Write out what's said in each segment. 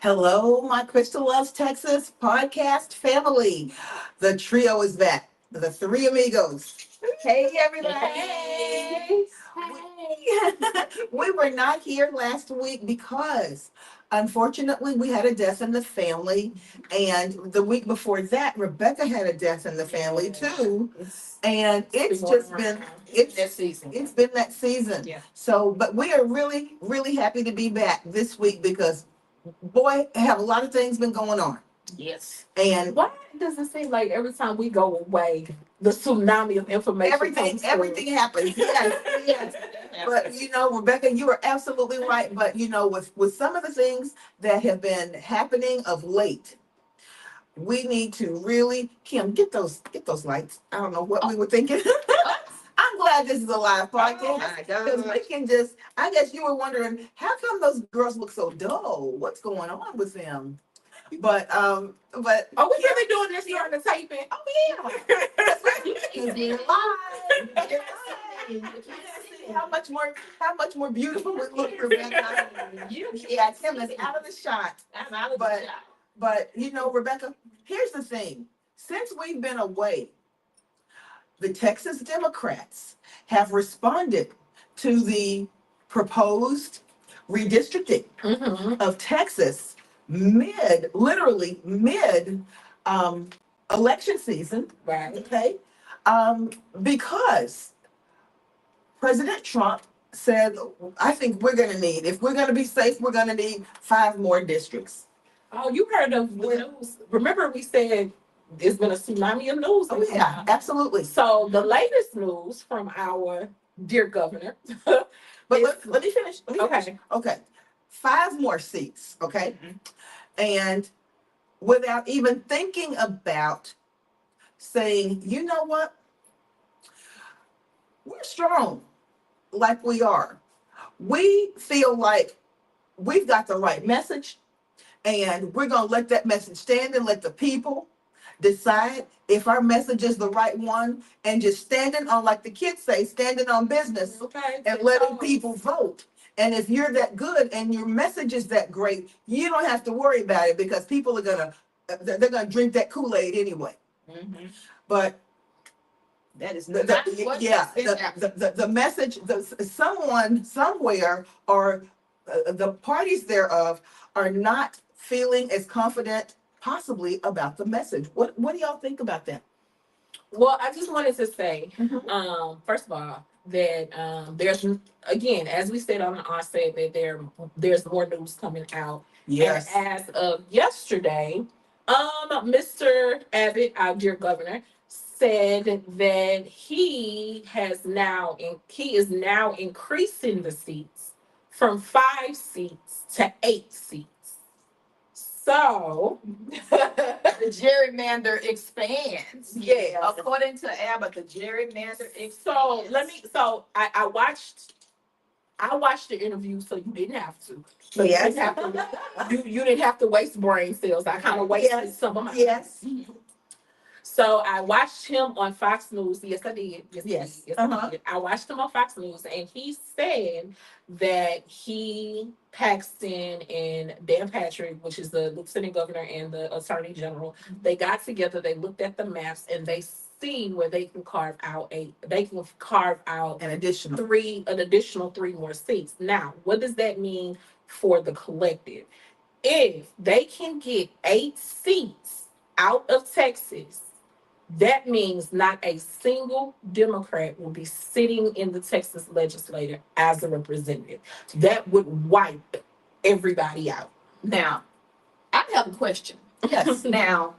Hello, my Crystal Loves Texas podcast family. The trio is back. The three amigos. Hey, everybody. Hey. We were not here last week because unfortunately we had a death in the family. And the week before that, Rebecca had a death in the family too. And it's just been that season. it's been that season. Yeah. So, but we are really, really happy to be back this week because boy, have a lot of things been going on. Yes. And Why does it seem like every time we go away, the tsunami of information comes through? everything happens. Yes, yes. But Rebecca, you are absolutely right. But with some of the things that have been happening of late, we need to really, Kim, get those lights. I don't know what we were thinking. I'm glad this is a live podcast because we can just. I guess you were wondering how come those girls look so dull? What's going on with them? But Are we really doing this during the taping? oh yeah, that's right. Because we're live. You're live. See how much more beautiful we look, Rebecca. Yeah, Kim is out of the shot. I'm out of But the shot. but Rebecca, here's the thing. Since we've been away, the Texas Democrats have responded to the proposed redistricting of Texas literally mid election season. Right. Okay. Because President Trump said, I think if we're going to be safe, we're going to need 5 more districts. Oh, you heard of the news? Remember we said there's been a tsunami of news. Oh, yeah, absolutely. So the latest news from our dear governor. But let me finish. Okay. Okay. 5 more seats. Okay. And without even thinking about saying, you know what? We're strong like we are. We feel like we've got the right message, and we're going to let that message stand and let the people decide if our message is the right one, and just standing on, like the kids say, standing on business and letting people vote. And if you're that good and your message is that great, you don't have to worry about it because people are they're gonna drink that Kool-Aid anyway. But that is the message, someone somewhere or the parties thereof are not feeling as confident possibly about the message. What do y'all think about that? Well, I just wanted to say, first of all, that there's, again, as we said on the onset, that there's more news coming out. Yes. And as of yesterday, Mr. Abbott, our dear governor, said that he is now increasing the seats from 5 seats to 8 seats. So the gerrymander expands. Yeah. According to Abbott, the gerrymander expands. I watched the interview, so you didn't have to. So Yes. you didn't have to waste brain cells. I kind of wasted some of mine. Yes. So I watched him on Fox News. Yes, I did. Yes. I did. I watched him on Fox News, and he said that Paxton and Dan Patrick, which is the lieutenant governor and the attorney general, they got together. They looked at the maps, and they see where they can carve out an additional 3 more seats. Now, what does that mean for the collective? If they can get 8 seats out of Texas, that means not a single Democrat will be sitting in the Texas legislature as a representative. That would wipe everybody out. Now, I have a question. Yes. Now,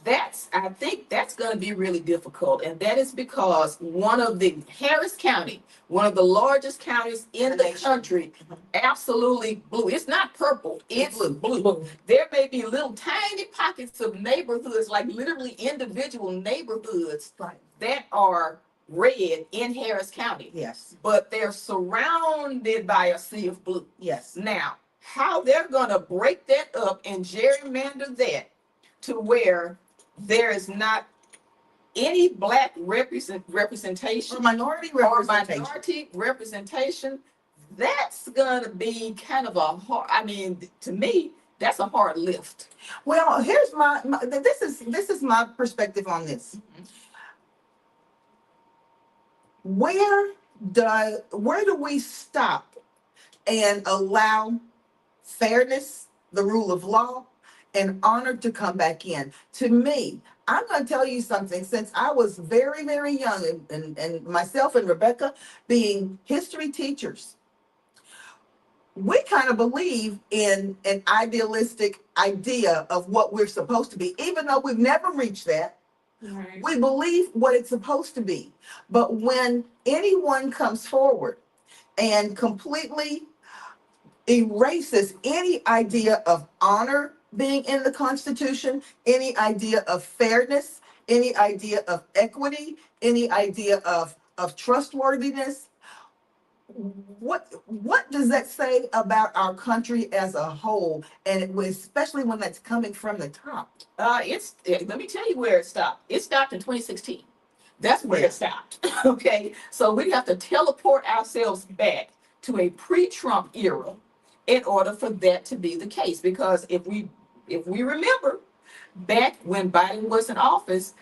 I think that's going to be really difficult, and that is because Harris County, one of the largest counties in the country, absolutely blue. It's not purple, it's blue. There may be little tiny pockets of neighborhoods, like literally individual neighborhoods, that are red in Harris County. Yes. But they're surrounded by a sea of blue. Yes. Now, how they're going to break that up and gerrymander that to where there is not any black representation or minority representation, that's going to be kind of a hard, to me, that's a hard lift. Well, here's this is my perspective on this. Where do we stop and allow fairness, the rule of law, and honor to come back in? To me, I'm going to tell you something. Since I was very, very young, and myself and Rebecca being history teachers, we kind of believe in an idealistic idea of what we're supposed to be, even though we've never reached that. Right. We believe what it's supposed to be. But when anyone comes forward and completely erases any idea of honor being in the Constitution, any idea of fairness, any idea of equity, any idea of trustworthiness, what does that say about our country as a whole, and especially when that's coming from the top? Let me tell you where it stopped. It stopped in 2016. That's where Yeah. it stopped. Okay, so we have to teleport ourselves back to a pre-Trump era in order for that to be the case. Because if we remember back when Biden was in office,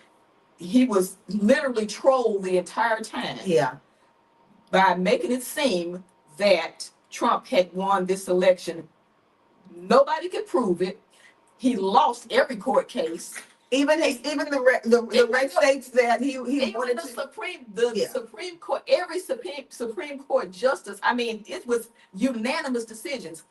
he was literally trolled the entire time Yeah. by making it seem that Trump had won this election. Nobody could prove it. He lost every court case. Even the red states that he Even wanted the to. Supreme Yeah. Supreme Court, every Supreme Court justice. I mean, it was unanimous decisions.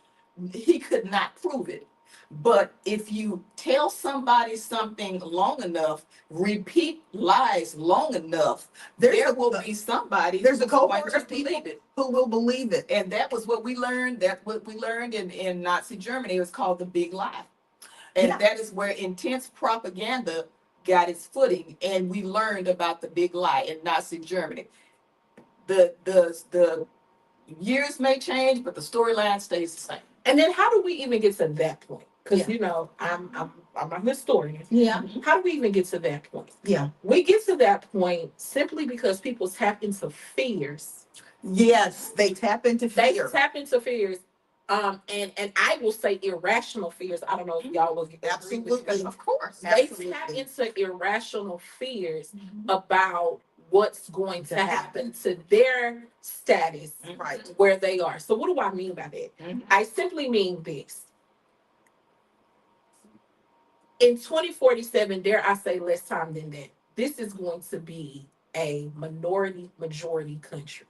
He could not prove it. But if you tell somebody something long enough, repeat lies long enough, there will be somebody There's a who's going cohort to of people believe it. who will believe it. And that was what we learned. That's what we learned in Nazi Germany. It was called the big lie. And Yeah. that is where intense propaganda got its footing. And we learned about the big lie in Nazi Germany. The years may change, but the storyline stays the same. And then how do we even get to that point? Because Yeah. you know, I'm a historian. Yeah. How do we even get to that point? Yeah. We get to that point simply because people tap into fears. Yes, they tap into They fear. tap into fears. And I will say irrational fears. I don't know if y'all will agree with me. Absolutely. Of course. They Absolutely. tap into irrational fears about what's going to happen to their status Right. where they are. So what do I mean by that? Mhm. I simply mean this. In 2047, dare I say less time than that, this is going to be a majority country.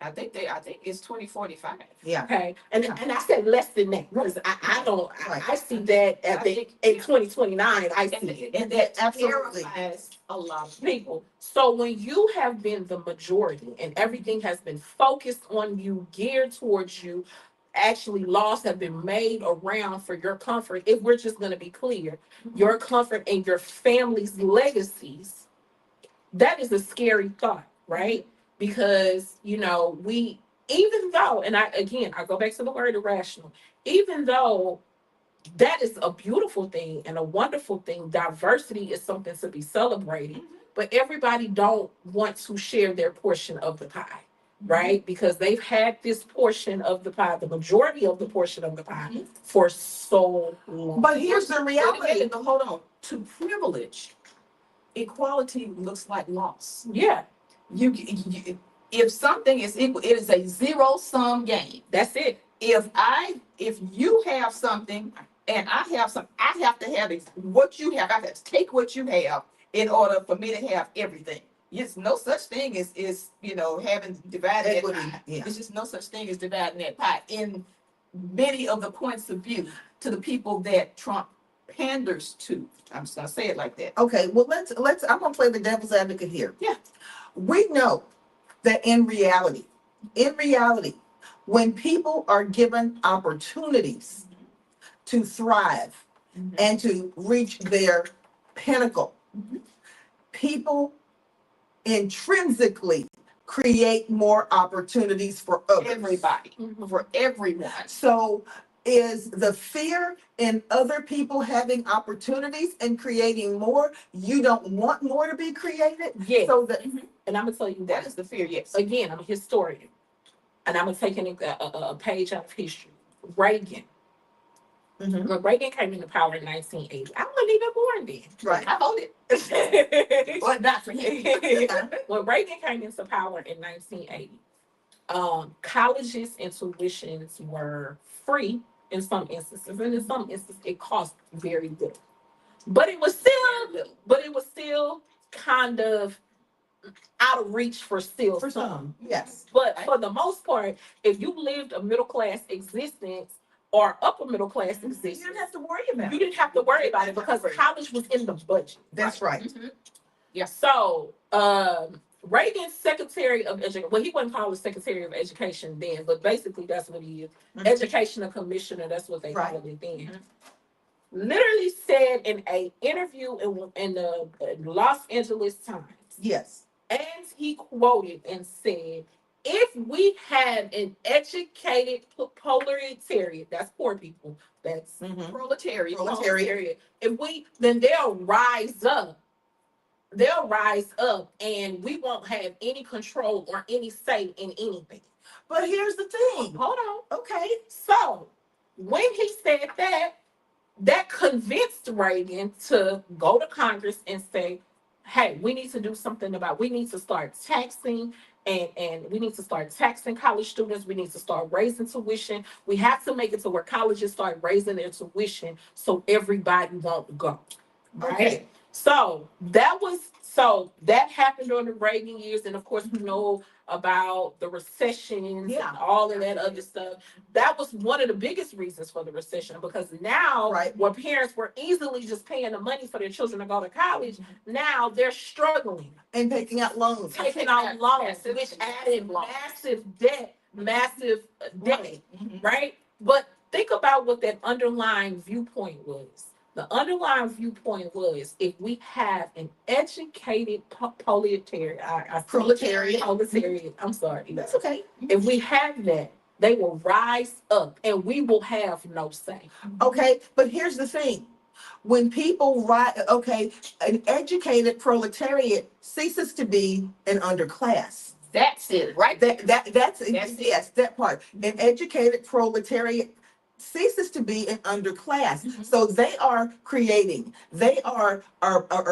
I think it's 2045. Yeah. Okay. And I said less than that because I see that I at the think- in 2029, I see it. And that Absolutely. terrifies a lot of People. So when you have been the majority and everything has been focused on you, geared towards you, actually laws have been made around for your comfort. If we're just going to be clear, your comfort and your family's legacies, that is a scary thought, right? Because, you know, even though, and I go back to the word irrational, even though that is a beautiful thing and a wonderful thing, diversity is something to be celebrated, but everybody don't want to share their portion of the pie, right? Because they've had this portion of the pie, the majority of the portion of the pie, for so long. But here's the reality. But hold on. To privilege, equality looks like loss. Yeah, If something is equal, it is a zero-sum game. that's it. If you have something and I have some, I have to have what you have. I have to take what you have in order for me to have everything. There's no such thing as having divided that Equity, pie. yeah. There's just no such thing as dividing that pie in many of the points of view to the people that Trump panders to. I'm just gonna say it like that. Okay, well I'm gonna play the devil's advocate here. Yeah. We know that in reality, when people are given opportunities to thrive and to reach their pinnacle, people intrinsically create more opportunities for others. Everybody, for everyone. So is the fear in other people having opportunities and creating more, you don't want more to be created? Yes. So that And I'm gonna tell you That that is the fear, yes. again. I'm a historian, and I'm taking a page out of history. Reagan Mhm. When Reagan came into power in 1980, I wasn't even born then. Right. I voted, but not for him. When Reagan came into power in 1980, colleges and tuitions were free in some instances, and in some instances it cost very little. But it was still kind of out of reach for still For some. some, yes. But for the most part, if you lived a middle class existence or upper middle class You existence, didn't have to worry about you it. didn't have to worry about it because college was in the budget. That's right. Mhm. So, Reagan's Secretary of Education, well, he wasn't called the Secretary of Education then, but basically that's what he is. Mhm. Educational Commissioner, that's what they Right. called it then. Mhm. Literally said in a interview in the Los Angeles Times, Yes. and he quoted and said, if we had an educated proletariat, that's poor people, that's Mhm. Proletariat. proletariat, then they'll rise up and we won't have any control or any say in anything. But here's the thing. Hold on. Okay. So when he said that convinced Reagan to go to Congress and say, hey, we need to do something we need to start taxing and we need to start taxing college students. We need to start raising tuition. We have to make it to where colleges start raising their tuition so everybody won't go. Right? Okay. So that happened during the Reagan years, and of course we know about the recessions Yeah. and all of that other stuff. That was one of the biggest reasons for the recession because now, Right. where parents were easily just paying the money for their children to go to college, now they're struggling, And taking out loans. taking out loans, Massive- which added loans. massive debt, debt, Right. Mhm. right? But think about what that underlying viewpoint was. The underlying viewpoint was if we have an educated proletariat, I'm sorry. That's okay. If we have that, they will rise up and we will have no say. Okay. But here's the thing. When people okay, an educated proletariat ceases to be an underclass. That's it, right? That's it. yes, that part. An educated proletariat ceases to be an underclass. Mhm. So they are creating, they are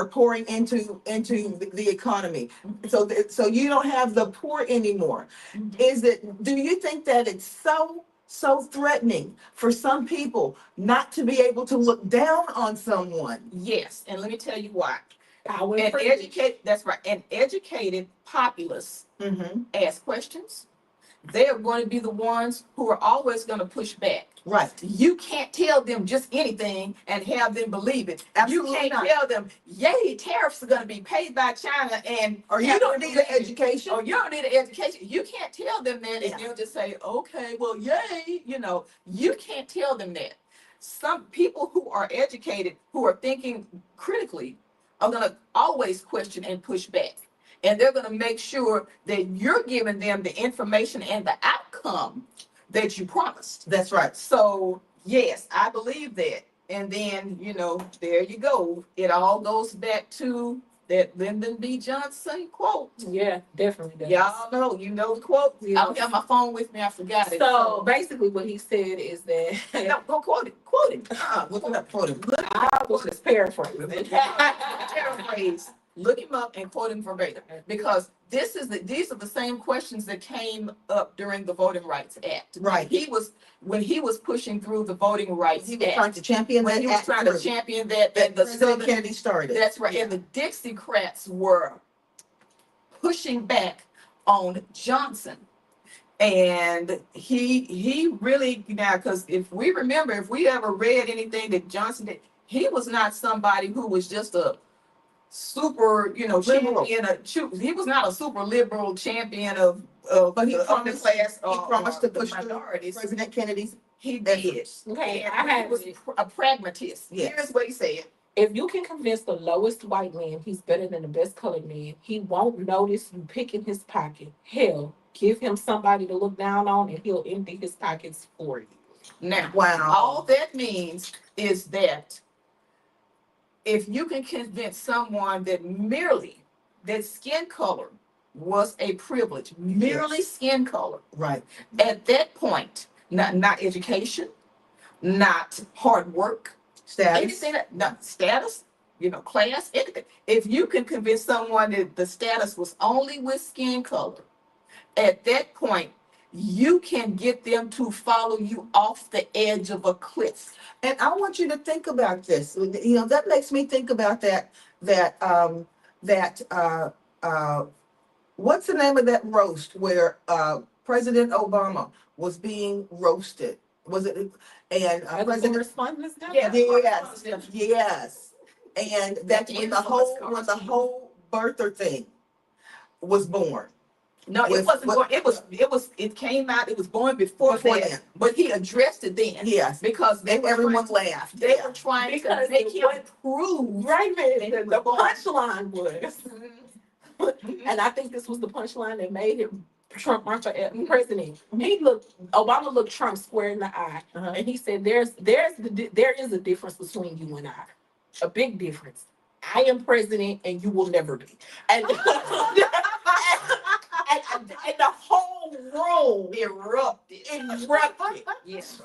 pouring into the economy. So you don't have the poor anymore. Do you think that it's so threatening for some people not to be able to look down on someone? Yes, and let me tell you why. Power An and privilege. educated populace Mm-hmm. ask questions. They're going to be the ones who are always going to push back. Right. You can't tell them just anything and have them believe it. Absolutely You can't not. tell them, yay, tariffs are going to be paid by China and Or you have don't them need an believe it. education. Or you don't need an education. You can't tell them that Yeah. and they'll just say, okay, well, yay. You can't tell them that. Some people who are educated, who are thinking critically, are going to always question and push back. And they're going to make sure that you're giving them the information and the outcome that you promised. That's right. So, yes, I believe that. And then, there you go. It all goes back to that Lyndon B. Johnson quote. Yeah, definitely does. Y'all know, the quote. I don't have my phone with me. I forgot it. So basically what he said is that no, go quote it. Quote it. Look it up, quote him. I was just paraphrasing. Paraphrase. Look him up and quote him verbatim, because these are the same questions that came up during the Voting Rights Act. Right. When he was pushing through the Voting Rights He was Act. trying to champion When that he was act trying to through. champion that, and the President Southern, Kennedy started. that's right, and the Dixiecrats were pushing back on Johnson. And he really, because if we ever read anything that Johnson did, he was not somebody who was just a super, Liberal. he was not a super liberal champion of But he the promised, underclass he promised to the push through minorities. President Kennedy's. He did. efforts. Okay, And I he have was it. a pragmatist. Yes. Here's what he said. If you can convince the lowest white man he's better than the best colored man, he won't notice you picking his pocket. Hell, give him somebody to look down on and he'll empty his pockets for you. Now, Wow. all that means is that if you can convince someone that merely that skin color was a privilege, merely Yes. skin color, Right. at that point, not education, not hard work, Status. anything that, not status, class, anything. If you can convince someone that the status was only with skin color, at that point, you can get them to follow you off the edge of a cliff. And I want you to think about this. That makes me think about that what's the name of that roast where President Obama was being roasted? Was it and President? Respondents now? Yeah. Yes. And that's when the whole birther thing was born. No, it wasn't born. It came out, it was born before Before that, then. but he addressed it then. Yes. Because they And were everyone trying, laughed. they were trying Because to make it him was- prove. Right, man. The punchline was, Mhm. and I think this was the punchline that made him Trump run for president. Mm-hmm. Obama looked Trump square in the eye, Uh-huh. and he said, there is a difference between you and I, a big difference. I am president, and you will never be." And and the whole room Erupted. erupted. Yes.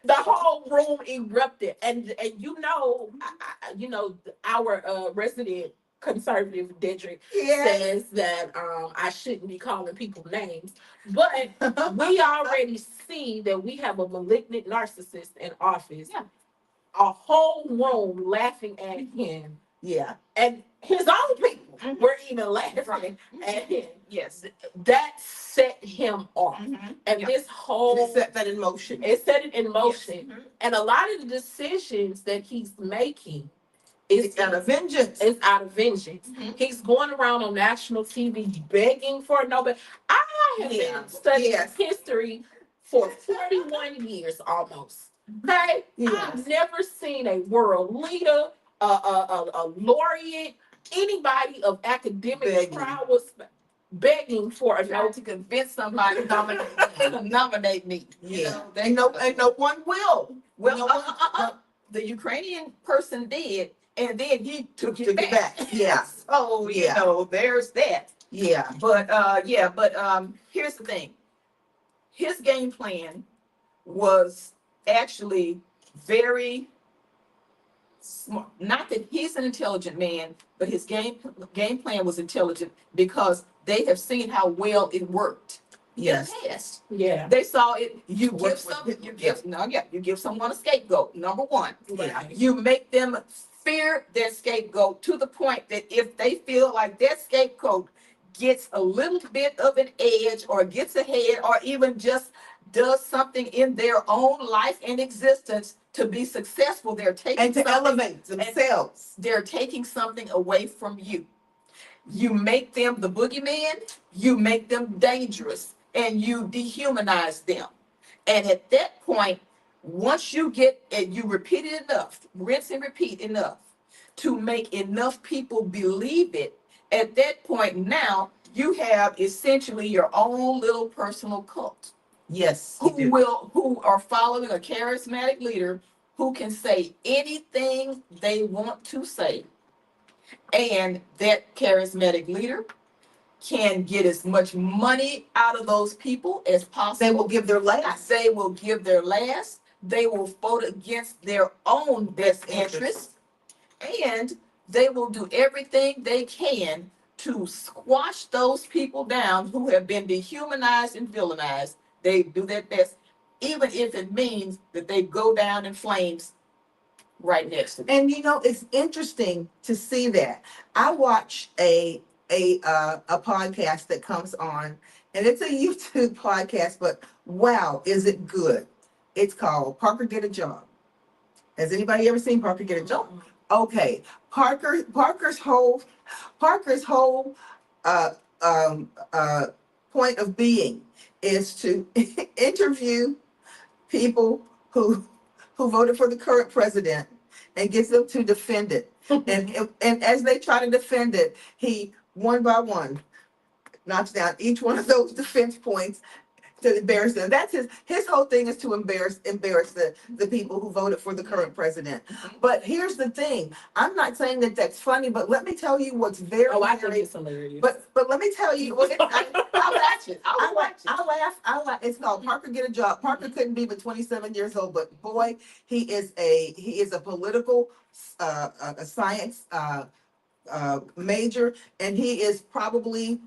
The whole room erupted, and our resident conservative Dedrick Yes. says that I shouldn't be calling people names, but we already see that we have a malignant narcissist in office. Yeah. A whole room laughing at him, Yeah. and his own people Mhm. were even laughing Right. at him. Yes. That set him off, Mhm. and Yeah. this whole It set that in motion. it set it in motion. Yes. Mhm. And a lot of the decisions that he's making is It's out of vengeance. is out of vengeance. Mhm. He's going around on national TV begging for a Nobel. I have Yeah. been studying Yes. history for 41 years almost. Okay? Yes. I've never seen a world leader, a laureate, anybody of academic Begging. prowess begging for a Trying Nobel. to convince somebody to nominate me. Yeah. They And no one will. Well, No one- the Ukrainian person did, and then he took Took it it back. back. Yeah. So, Yeah. there's that. Yeah. But here's the thing. His game plan was actually very smart. Not that he's an intelligent man, but his game plan was intelligent because they have seen how well it worked Yes. in the past. Yeah. They saw it. You Work give with some. it. You give someone a scapegoat. Number one. Yeah. You make them fear their scapegoat to the point that if they feel like their scapegoat gets a little bit of an edge or gets ahead or even just does something in their own life and existence to be successful, they're taking And to something- elevate themselves. they're taking something away from you. You make them the boogeyman, you make them dangerous, and you dehumanize them. And at that point, once you get and you repeat it enough, rinse and repeat enough to make enough people believe it, at that point now you have essentially your own little personal cult Yes. you do. who are following a charismatic leader who can say anything they want to say. And that charismatic leader can get as much money out of those people as possible. They will give their last. They will give their last. They will vote against their own best interests. And they will do everything they can to squash those people down who have been dehumanized and villainized. They do their best, even if it means that they go down in flames right next to them. And it's interesting to see that. I watch a podcast that comes on, and it's a YouTube podcast, but wow, is it good? It's called Parker Get a Job. Has anybody ever seen Parker Get a Job? Okay. Parker's whole point of being is to interview people who voted for the current president and gets them to defend it. And as they try to defend it, he one by one knocks down each one of those defense points, To embarrass them. That's his whole thing is to embarrass the people who voted for the current president. But here's the thing. I'm not saying that that's funny, but let me tell you what's very, Oh, I think very, it's hilarious. but let me tell you, well, I'll watch it. I laugh. It's called Parker Get a Job. Parker couldn't be but 27 years old, but boy, he is a political a science major, and he is probably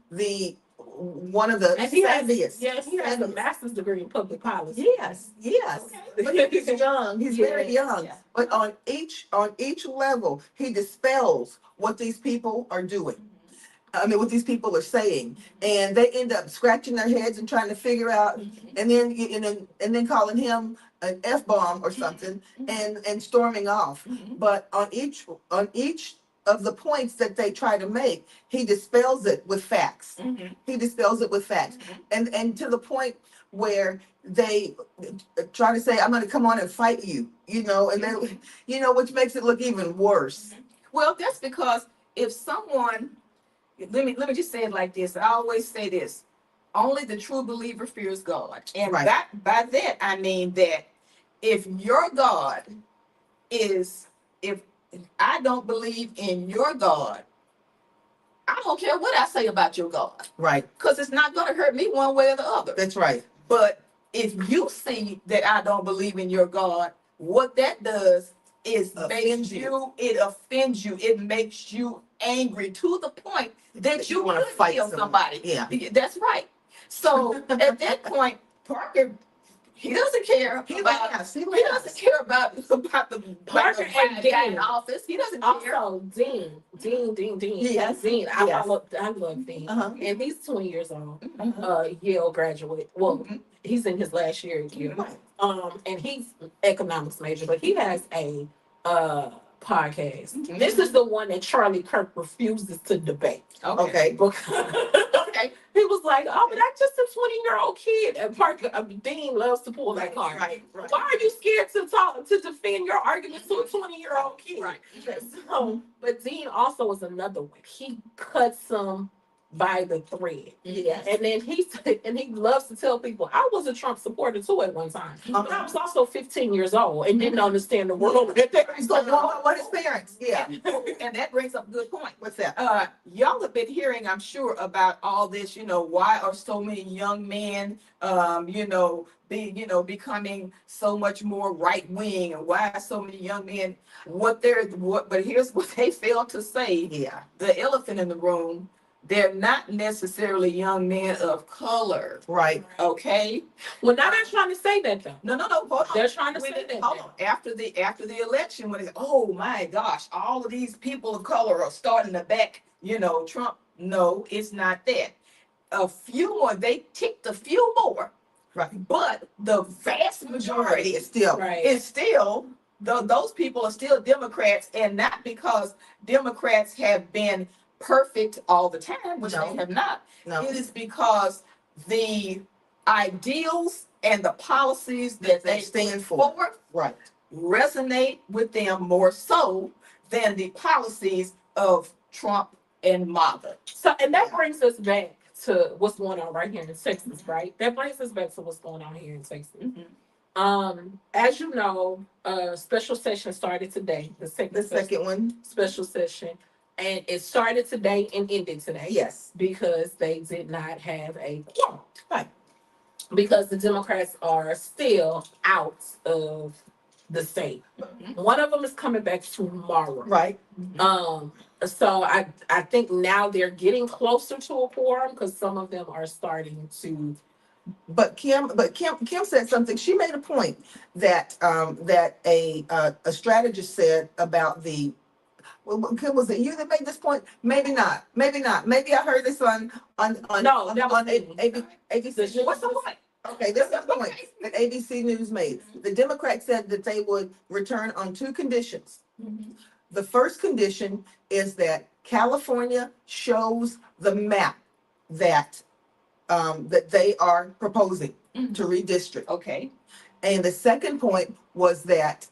one of the And he has, savviest. yes, he has a savviest. master's degree in public policy. Yes, yes. Okay. But he's young. He's very Yes, young. yes. But on each level, he dispels what these people are doing. I mean, what these people are saying, and they end up scratching their heads and trying to figure out, and then calling him an F-bomb or something, and storming off. But on each of the points that they try to make, he dispels it with facts. He dispels it with facts, and to the point where they try to say, "I'm going to come on and fight you," and then which makes it look even worse. Well, that's because if someone, let me just say it like this. I always say this: only the true believer fears God, and Right. by that I mean that if your God is, if I don't believe in your God, I don't care what I say about your God, Right. because it's not going to hurt me one way or the other. That's right. But if you see that I don't believe in your God, what that does is Offends you. it offends you. It makes you angry to the point that you wanna want to fight somebody. Yeah. That's right. So at that point, Parker, he doesn't care He about. laughs. He He laughs. doesn't care about the Parker and guy in Dean. office. He doesn't care. Also, Dean. Yes, Dean. yes. I love Dean. Uh-huh. And he's 20 years old. Mhm. Yale graduate. Well, Mhm. he's in his last year at Yale. Right. And he's economics major, but he has a podcast. Mhm. This is the one that Charlie Kirk refuses to debate. Okay. Okay. He was like, "Oh, but I'm just a 20-year-old kid." And Parker, Dean loves to pull that card. Right. Why are you scared to defend your argument to a 20-year-old kid? Right. So, but Dean also is another one. He cuts them by the thread. Yes. And then he loves to tell people, "I was a Trump supporter too at one time. But I was also 15 years old and didn't understand the world that they was going on." What his parents? Yeah. And that brings up a good point. What's that? Y'all have been hearing, I'm sure, about all this. Why are so many young men, becoming so much more right wing, and why are so many young men But here's what they fail to say: Yeah. the elephant in the room. They're not necessarily young men of color. Right. Okay. Well, now they're trying to say that though. No. Hold on. They're trying to say that. Hold on. After the election, when it's, oh my gosh, all of these people of color are starting to back, Trump. No, it's not that. A few more. They ticked a few more, Right. but the vast majority It's still. Right. is still. Those people are still Democrats, and not because Democrats have been perfect all the time, which No. they have not. No. It is because the ideals and the policies that they stand for Right. resonate with them more so than the policies of Trump and MAGA. So, and that brings us back to what's going on right here in Texas, right? That brings us back to what's going on here in Texas. As you know, special session started today. The second one. special session, and it started today and ended today. Yes. Because they did not have a quorum. Right. Because the Democrats are still out of the state. One of them is coming back tomorrow. Right. So I think now they're getting closer to a quorum because some of them are starting to. But Kim said something. She made a point that a strategist said about the. Well, Kim, was it you that made this point? Maybe not. Maybe I heard this on No, that was me. ABC. What's the point? Okay, this is the point that ABC News made. The Democrats said that they would return on two conditions. The first condition is that California shows the map that they are proposing to redistrict. Okay. And the second point was that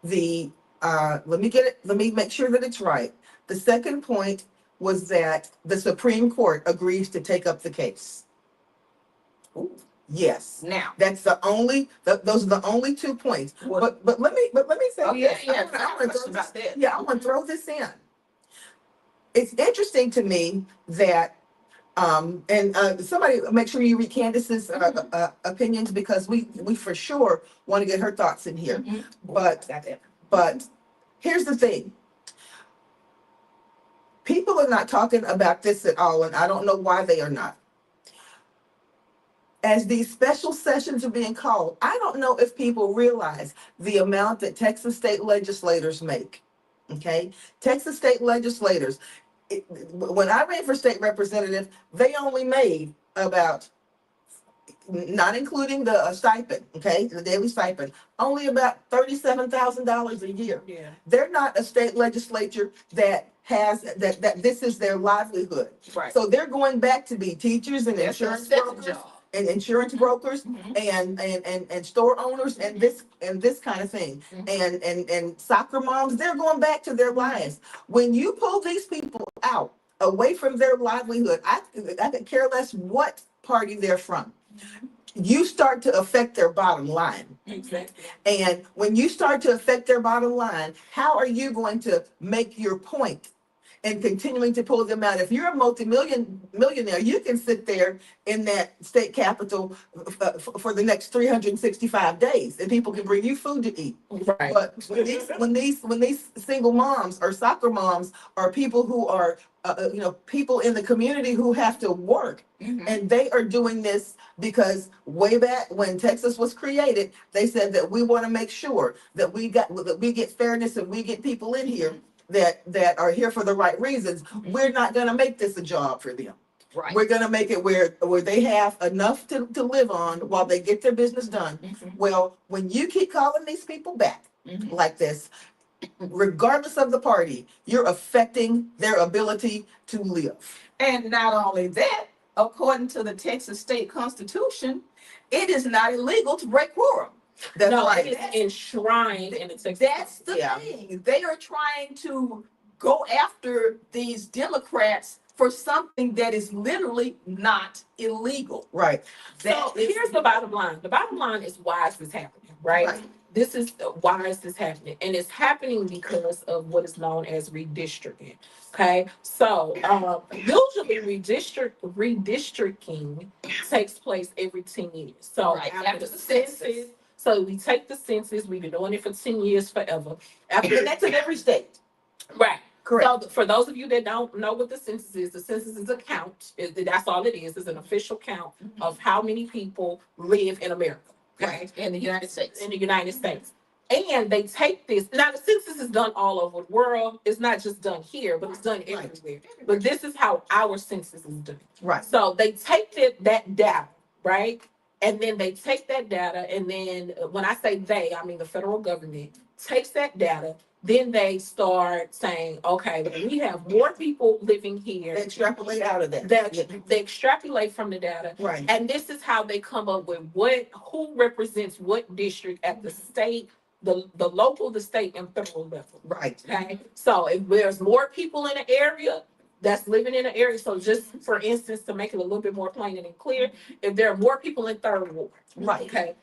let me make sure that it's right. The second point was that the Supreme Court agrees to take up the case. Ooh, Yes. now. That's the only, those are the only 2 points. What? But let me say Oh, yeah, this. yeah. I wanna throw About this, that. yeah, I want to throw this in. It's interesting to me that and somebody make sure you read Candace's opinions, because we for sure want to get her thoughts in here. Mhm. But Got that. but here's the thing. People are not talking about this at all, and I don't know why they are not. As these special sessions are being called, I don't know if people realize the amount that Texas state legislators make. Okay? Texas state legislators, when I ran for state representative, they only made about, not including the stipend, okay, the daily stipend, only about $37,000 a year. Yeah. They're not a state legislature that has that this is their livelihood. Right. So they're going back to be teachers and That's their insurance second brokers job. and insurance brokers Mhm. and store owners and this kind of thing. And soccer moms, they're going back to their lives. When you pull these people out away from their livelihood, I could care less what party they're from. You start to affect their bottom line. Exactly. And when you start to affect their bottom line, how are you going to make your point and continuing to pull them out? If you're a millionaire, you can sit there in that state capitol for the next 365 days, and people can bring you food to eat. Right. But when these single moms or soccer moms or people who are people in the community who have to work, Mhm. and they are doing this because way back when Texas was created, they said that we want to make sure that we get fairness and we get people in here that are here for the right reasons. We're not going to make this a job for them. Right. We're going to make it where they have enough to live on while they get their business done. Mhm. Well, when you keep calling these people back Mhm. like this, regardless of the party, you're affecting their ability to live. And not only that, according to the Texas State Constitution, it is not illegal to break quorum. That's No, right. it's enshrined in the Texas. That's the Yeah. thing. They are trying to go after these Democrats for something that is literally not illegal. Right. So That is- here's the bottom line. The bottom line is why is this happening, right? Right. This is why is this happening, and it's happening because of what is known as redistricting. Okay, so usually redistricting takes place every 10 years. So Right, after the census, so we take the census. We've been doing it for 10 years, forever. And that's in every state. Right. Correct. So for those of you that don't know what the census is a count. That's all it is. It's an official count of how many people live in America. Okay. Right, in the United States. In the United States. And they take this. Now the census is done all over the world. It's not just done here, but it's done Right. everywhere. But this is how our census is done. Right. So they take that data, right? And then they take that data, and then when I say they, I mean the federal government takes that data. Then they start saying, okay, we have more people living here. They extrapolate out of that. They extrapolate from the data. Right. And this is how they come up with who represents what district at the state, the local, the state, and federal level. Right. Okay. So if there's more people in an area that's living in an area, so just for instance, to make it a little bit more plain and clear, if there are more people in third ward, Right. okay.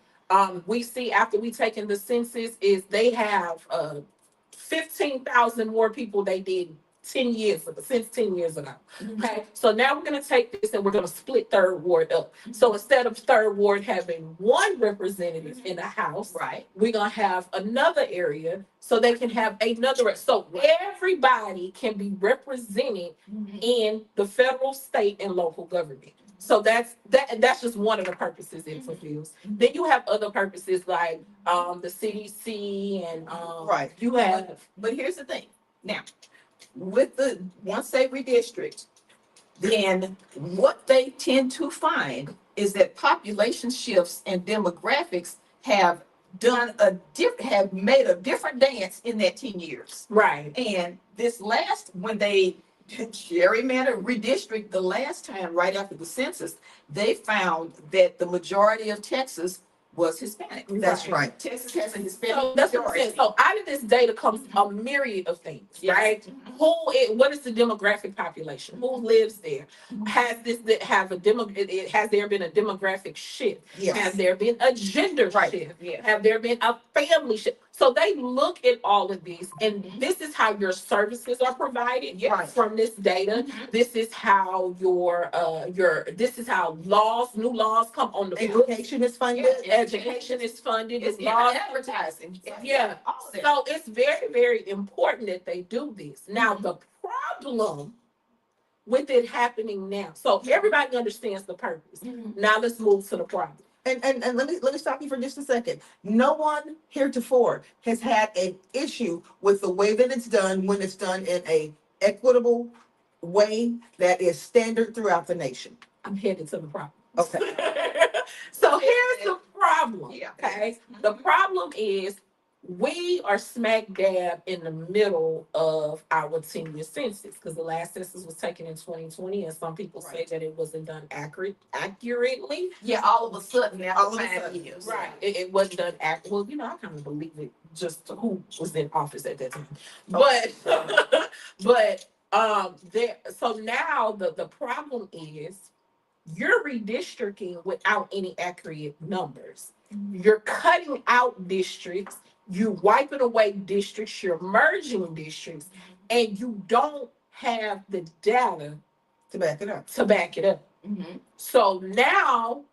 We see after we taken the census is they have 15,000 more people they did 10 years ago, since 10 years ago. Okay, so now we're going to take this and we're going to split third ward up. So instead of third ward having one representative in the house, Right. we're going to have another area so they can have another. So everybody can be represented in the federal, state, and local government. So that's just one of the purposes it fulfills. Then you have other purposes like the CDC and Right. you have But here's the thing. Now, with the once they redistrict, then what they tend to find is that population shifts and demographics have made a different dance in that 10 years. right. And this last, when they gerrymander redistrict the last time right after the census, they found that the majority of Texas was Hispanic. That's right. Texas has a Hispanic So that's what I'm saying. majority. So out of this data comes a myriad of things, Yes. right? What is the demographic population? Who lives there? Has there been a demographic shift? Yes. Has there been a gender Right. shift? Yeah. Have there been a family shift? So they look at all of these, and this is how your services are provided Right. from this data. Mhm. This is how this is how new laws come on the books. Education is funded. Education is funded. It's It's laws. advertising. Yeah. All of that. So it's very, very important that they do this. Now, the problem with it happening now, so everybody understands the purpose. Mhm. Now let's move to the problem. And let me stop you for just a second. No one heretofore has had an issue with the way that it's done when it's done in a equitable way that is standard throughout the nation. I'm headed to the problem. Okay. So here's the problem. Yeah. Okay. The problem is we are smack dab in the middle of our 10-year census because the last census was taken in 2020, and some people say Right. that it wasn't done accurately. Yeah, all of a sudden after All of a 5 sudden. years. Right. It wasn't done well, I kind of believe it just who was in office at that time. But there so now the problem is you're redistricting without any accurate numbers. You're cutting out districts, you're wiping away districts, you're merging districts, and you don't have the data To back it up. to back it up. Mhm. So now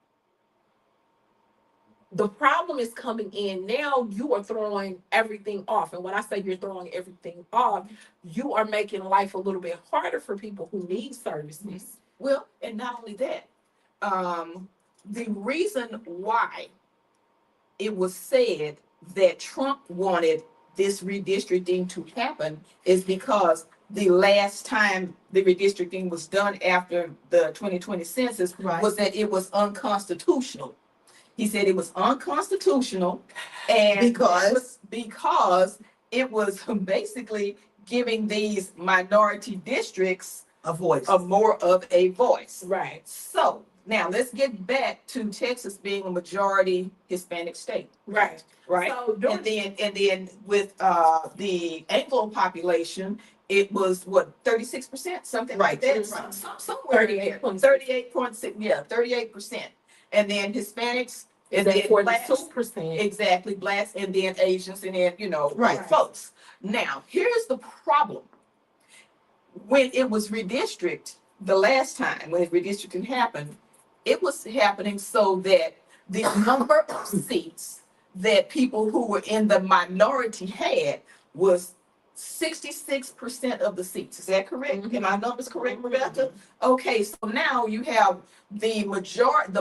the problem is coming in. Now you are throwing everything off. And when I say you're throwing everything off, you are making life a little bit harder for people who need services. Well, and not only that, the reason why it was said that Trump wanted this redistricting to happen is because the last time the redistricting was done after the 2020 census Right. was that it was unconstitutional. He said it was unconstitutional and because it was basically giving these minority districts A voice. more of a voice. Right. So now let's get back to Texas being a majority Hispanic state, Right. right? So And then with the Anglo population, it was what 36%, something like that, Right. somewhere in there. 38.6, yeah, 38%. And then Hispanics, and then blacks, 42%. exactly, blacks, and then Asians, and then Right. folks. Now here's the problem. When it was redistricted the last time, when redistricting happened, it was happening so that the number of seats that people who were in the minority had was 66% of the seats. Is that correct? Mhm. Am my numbers correct, Rebecca? Okay, so now you have the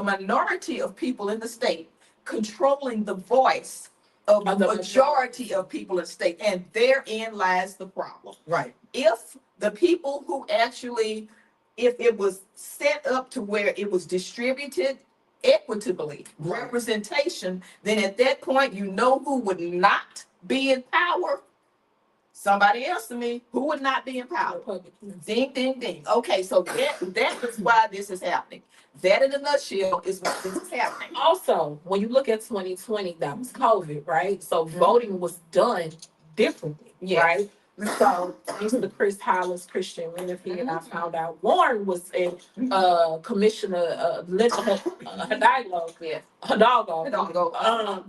minority of people in the state controlling the voice of the majority of people in the state, and therein lies the problem. Right. If the people who actually, if it was set up to where it was distributed equitably, Right. representation, then at that point, who would not be in power? Somebody else to me, who would not be in power? Republicans. Ding, ding, ding. Okay, so that is why this is happening. That in a nutshell is why this is happening. Also, when you look at 2020, that was COVID, right? So voting was done differently, Yes. right? So thanks to Chris Hollis, Christian Renifee, and I found out Warren was in Commissioner Linda Hidalgo. Yes. Hidalgo.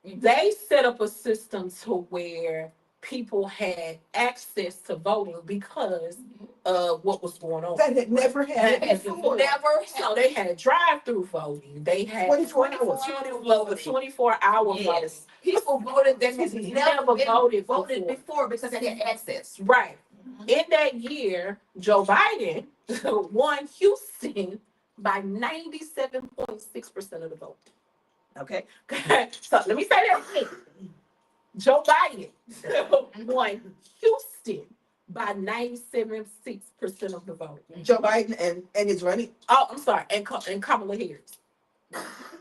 They set up a system to where people had access to voting because of what was going on. That had never happened before. Never. So they had drive-through voting. They had 24 hours. 24-hour voting. Yes. People voted that has never voted before because they had access. Right. In that year, Joe Biden won Houston by 97.6% of the vote. Okay. So let me say that again. Joe Biden won Houston by 97.6% of the vote. Joe Biden and his running. Oh, I'm sorry, and Kamala Harris.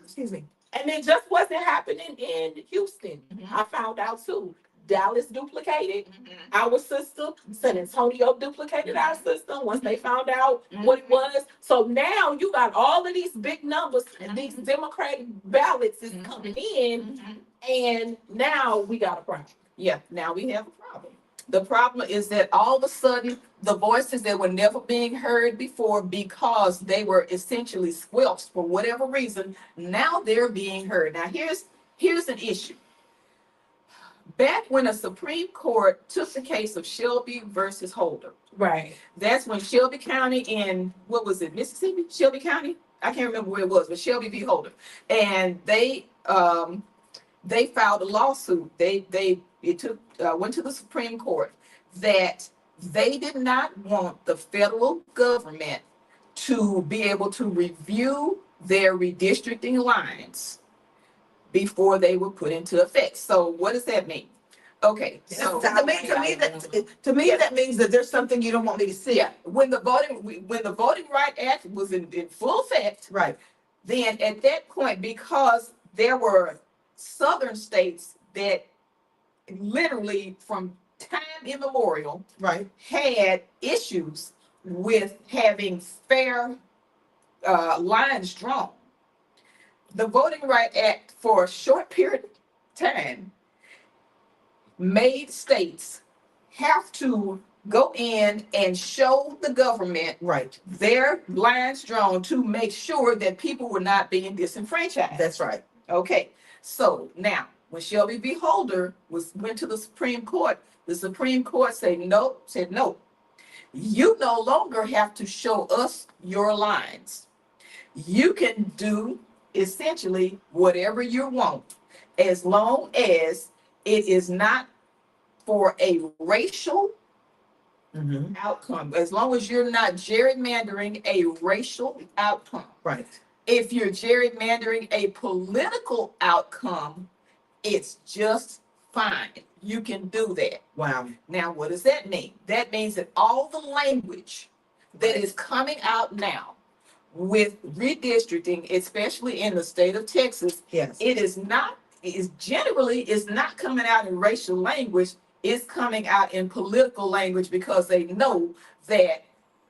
Excuse me. And it just wasn't happening in Houston. Mhm. I found out too. Dallas duplicated our system. San Antonio duplicated our system once they found out what it was. So now you got all of these big numbers and these Democratic ballots is coming in, and now we got a problem. Yeah, now we have a problem. The problem is that all of a sudden, the voices that were never being heard before because they were essentially squelched for whatever reason, now they're being heard. Now here's an issue. Back when the Supreme Court took the case of Shelby versus Holder, Right. that's when Shelby County in, what was it, Mississippi? Shelby County? I can't remember where it was, but Shelby v. Holder. And they filed a lawsuit. Went to the Supreme Court that they did not want the federal government to be able to review their redistricting lines before they were put into effect. So what does that mean? Okay, so To me, that means that there's something you don't want me to see. yeah, when the Voting Right Act was in full effect, Right, then at that point, because there were southern states that literally from time immemorial right, had issues with having fair lines drawn. The Voting Right Act, for a short period of time, made states have to go in and show the government right. their lines drawn to make sure that people were not being disenfranchised. That's right. Okay, so now when Shelby v. Holder went to the Supreme Court, the Supreme Court said no. You no longer have to show us your lines. You can do essentially whatever you want, as long as it is not for a racial Mm-hmm. outcome, as long as you're not gerrymandering a racial outcome. Right. If you're gerrymandering a political outcome, it's just fine. You can do that. Wow. Now, what does that mean? That means that all the language that is coming out now with redistricting, especially in the state of Texas, Yes. it is not coming out in racial language. It's coming out in political language because they know that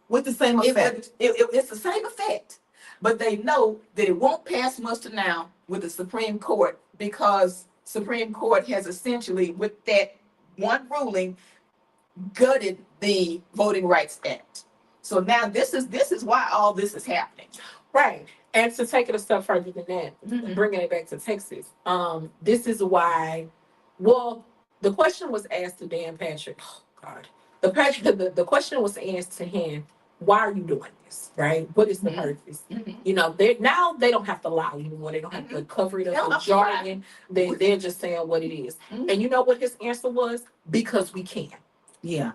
With the same effect. it's the same effect. But they know that it won't pass muster now with the Supreme Court because Supreme Court has essentially, with that one ruling, gutted the Voting Rights Act. So now this is why all this is happening. Right. And to take it a step further than that, Mhm. bringing it back to Texas, this is why, well, the question was asked to Dan Patrick. Oh, God. The question was asked to him, why are you doing this? Right? What is the Mhm. purpose? Mhm. You know, they don't have to lie anymore. They don't have to cover it They don't up with have to lie. jargon. They're just saying what it is. Mhm. And you know what his answer was? Because we can. Yeah.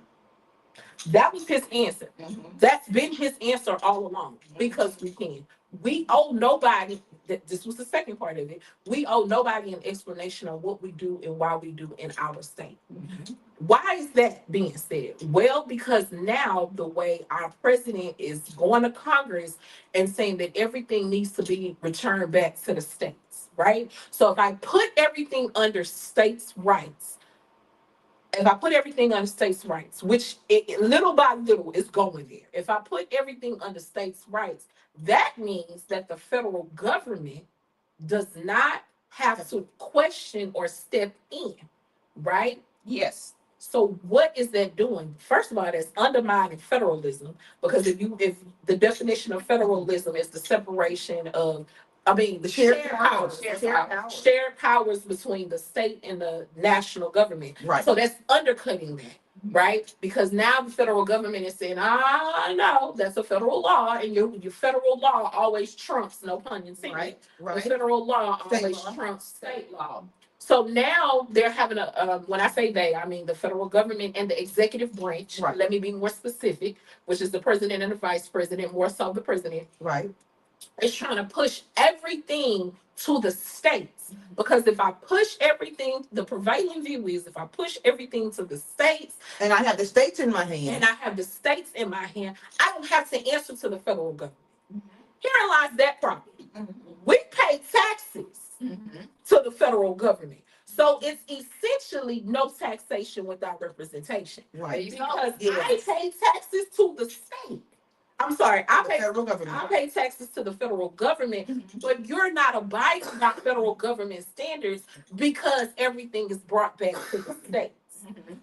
That was his answer. Mhm. That's been his answer all along. Because we can. We owe nobody. This was the second part of it. We owe nobody an explanation of what we do and why we do in our state. Mhm. Why is that being said? Well, because now the way our president is going to Congress and saying that everything needs to be returned back to the states, right? So if I put everything under states' rights, which little by little is going there. If I put everything under states' rights, that means that the federal government does not have to question or step in, right? Yes. So what is that doing? First of all, that's undermining federalism because if the definition of federalism is the separation of, the shared powers, shared powers between the state and the national government. Right. So that's undercutting that, right? Because now the federal government is saying, no, that's a federal law, and your federal law always trumps, no pun intended. Right. The Right. federal law State always law. trumps state law. So now they're having when I say they, I mean the federal government and the executive branch. Right. Let me be more specific, which is the president and the vice president, more so the president, Right. is trying to push everything to the states. Because if I push everything, the prevailing view is if I push everything to the states And I have the states in my hand. and I have the states in my hand, I don't have to answer to the federal government. Herein lies that problem. Mhm. We pay taxes Mhm. to the federal government. So it's essentially no taxation without representation. Right. Because Yes. I pay taxes to the state. I'm sorry, I The pay federal government. I pay taxes to the federal government, but you're not abiding by federal government standards because everything is brought back to the states.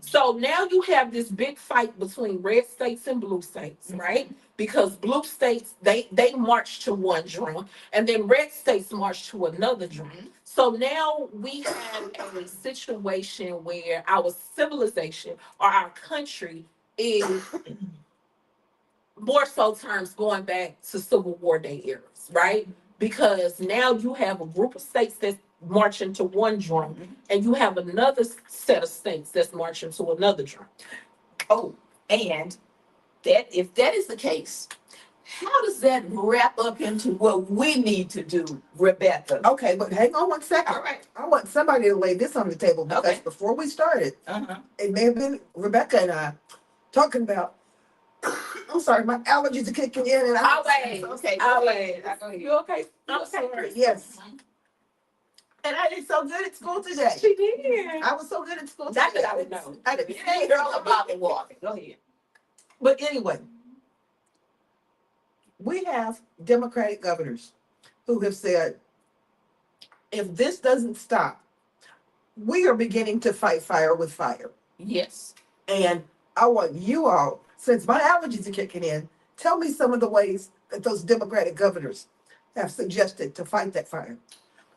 So now you have this big fight between red states and blue states, right? Because blue states they march to one drum, and then red states march to another drum. So now we have a situation where our civilization or our country is more so terms going back to Civil War day eras, right? Because now you have a group of states that's marching to one drum, and you have another set of states that's marching to another drum. Oh, and that if that is the case, how does that wrap up into what we need to do, Rebecca? Okay, but hang on one second. All right. I want somebody to lay this on the table because Okay. before we started, Uh-huh. it may have been Rebecca and I talking about. I'm sorry, my allergies are kicking in, and Always. Okay. Always. Go ahead. You okay? I'm Okay. sorry. Yes, and I did so good at school today. She did. I was so good at school today. Not that I would know. I didn't. You ain't girl about the water. Go ahead. But anyway, we have Democratic governors who have said, if this doesn't stop, we are beginning to fight fire with fire. Yes. And I want you all, since my allergies are kicking in, tell me some of the ways that those Democratic governors have suggested to fight that fire.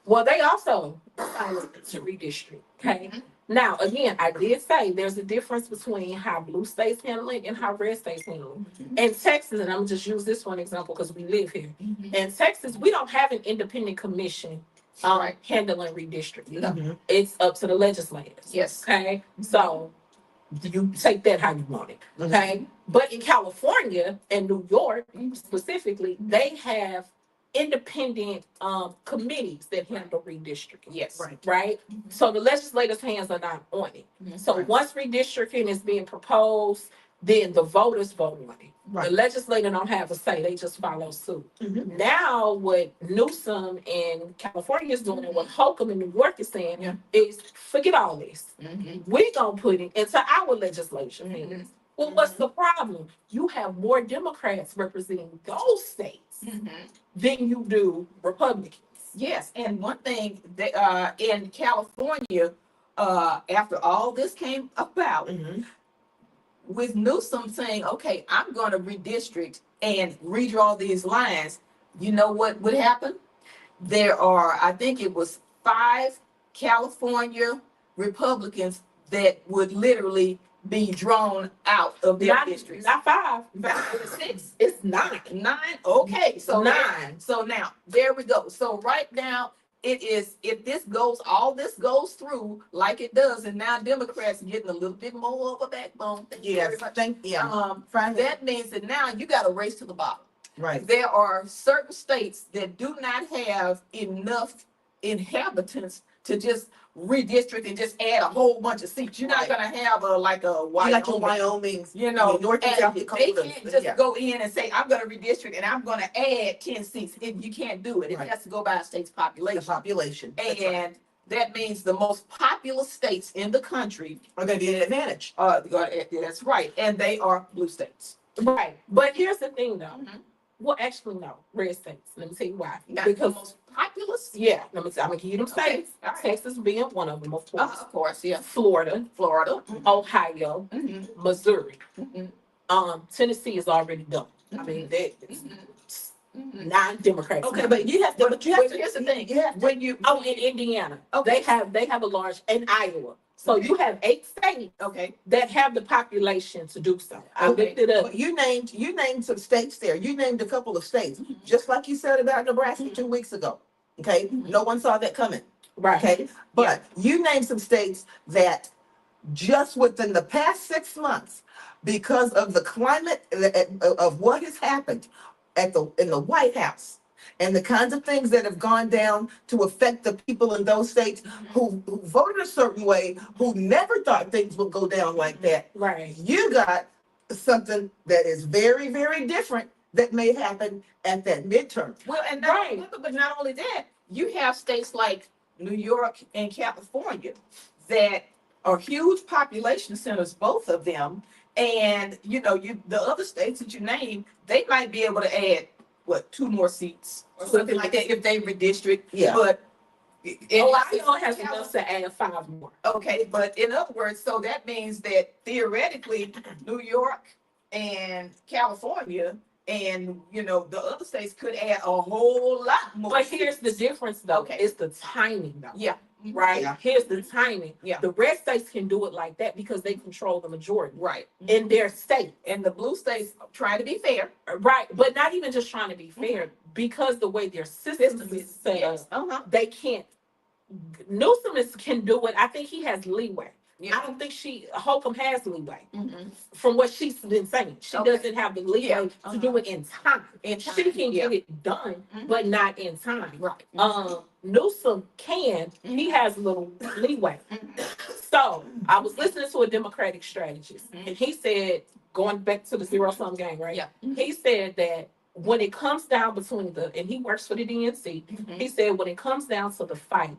Well, they also decided to redistrict. Okay. Now, again, I did say there's a difference between how blue states handle it and how red states handle it. In Texas, and I'm just use this one example because we live here. In Texas, we don't have an independent commission Right. handling redistricting. Mhm. It's up to the legislators. Yes. Okay. So you take that how you want it. Okay. But in California and New York specifically, they have independent committees that handle redistricting. Yes. Right. Right? So the legislators' hands are not on it. So Right. once redistricting is being proposed, then the voters vote on it. The Right. legislator don't have a say, they just follow suit. Mhm. Now what Newsom in California is doing and what Holcomb in New York is saying Yeah. is forget all this. Mm-hmm. We gonna put it into our legislation. Mhm. Well, what's the problem? You have more Democrats representing those states than you do Republicans. Yes, and one thing that in California, after all this came about, Mhm. with Newsom saying, "Okay, I'm going to redistrict and redraw these lines," you know what would happen? There are, I think it was 5 California Republicans that would literally be drawn out of their Not, districts. not five. Not 6, It's 9. 9. Okay, so 9. So now there we go. So right now it is, if this goes, all this goes through like it does, and now Democrats are getting a little bit more of a backbone. Thank you very Yes, much. yeah, finally, That means that now you got a race to the bottom. right. There are certain states that do not have enough inhabitants to just redistrict and just add a whole bunch of seats. You're not Right. gonna have like a Like your Wyoming, Wyoming, you know, North and and South they Dakota. can't just Yeah. go in and say, I'm gonna redistrict and I'm gonna add 10 seats. You can't do it. It Right. has to go by a state's The population. population. That's right. And that means the most populous states in the country Are gonna be an advantage. that's right, and they are blue states. Right. But here's the thing though. Mhm. Well, actually, no. Red states. Let me tell you why. Not the Because, most populous. yeah, I'm gonna give you them Okay, states. all right. Texas being one of them, of course. Of course, yeah. Florida, Florida. Ohio, Mhm. Missouri. Mhm. Tennessee is already done. I mean, they Mhm. 9 Democrats. Okay, now. but you have to, but you have But to. here's the thing, You have to. when you, Oh, in Indiana, Okay. they have a large in Iowa. So you have 8 states okay, that have the population to do so. I Okay. looked it up. But you named some states there. You named a couple of states, Mhm. just like you said about Nebraska 2 weeks ago. Okay, Mhm. no one saw that coming. Right. Okay, but you named some states that just within the past 6 months, because of the climate of what has happened in the White House and the kinds of things that have gone down to affect the people in those states who voted a certain way, who never thought things would go down like that. Right. You got something that is very, very different that may happen at that midterm. well, and Right. but not only that, you have states like New York and California, that are huge population centers, both of them. And the other states that you name, they might be able to add what, 2 more seats or something like that if they redistrict. Yeah. But Ohio has enough to add 5 more. okay, but in other words, so that means that theoretically, New York and California and the other states could add a whole lot more. But here's the seats. difference though. Okay. It's the timing though. Yeah. Right? Yeah. Here's the timing. Yeah. The red states can do it like that because they control the majority Right. in their state. And the blue states trying to be fair. Right. But not even just trying to be fair, because the way their system is set up, Uh-huh. they can't. Newsom can do it. I think he has leeway. Yeah. I don't think Holcomb has leeway Mhm. from what she's been saying. She Okay. doesn't have the leeway Yeah. to Uh-huh. do it in time. In She time, can yeah. get it done, Mhm. but not in time. Right. Newsom can. He Mhm. has a little leeway. So I was listening to a Democratic strategist, Mhm. and he said, going back to the zero-sum game, right? Yeah. He said that when it comes down between and he works for the DNC, Mhm. he said when it comes down to the fight,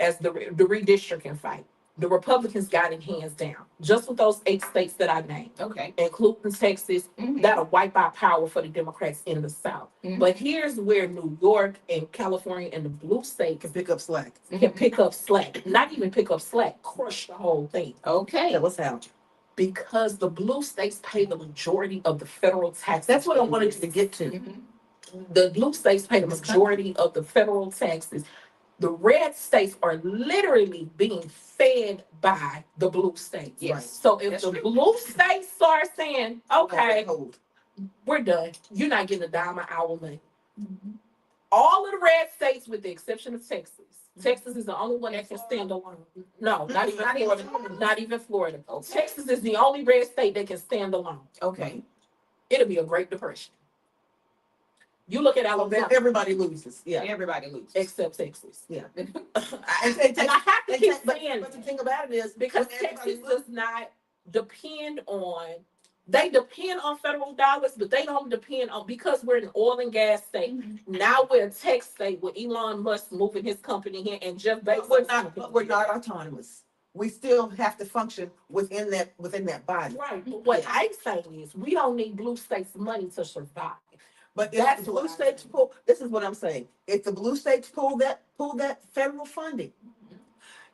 as the redistricting fight, the Republicans got it hands down. Just with those 8 states that I named, Okay. including Texas, Mhm. that'll wipe out power for the Democrats in the South. Mhm. But here's where New York and California and the blue states Can pick up slack. can pick up slack. Not even pick up slack, crush the whole thing. Okay. That was how. Because the blue states pay the majority of the federal taxes. That's what I wanted you to get to. Mhm. The blue states pay the majority of the federal taxes. The red states are literally being fed by the blue states. Yes. So if That's the true. blue states start saying, okay, Hold. we're done, you're not getting a dime an hour money. All of the red states, with the exception of Texas. Texas is the only one that can stand alone. No, not even Florida. Not even Florida. Texas is the only red state that can stand alone. Okay. It'll be a Great Depression. You look at Alabama, Everybody loses. Yeah. Everybody loses. except Texas. Yeah. And I have to keep saying But the thing about it is, because when everybody Texas does not depend on, they depend on federal dollars, but they don't depend on, because we're an oil and gas state. Now we're a tech state with Elon Musk moving his company here and Jeff Bezos. But we're not autonomous. We still have to function within that body. Right. But what I'm saying is we don't need blue states' money to survive. But if That's the what blue I'm states pull, this is what I'm saying. If the blue states pull that federal funding,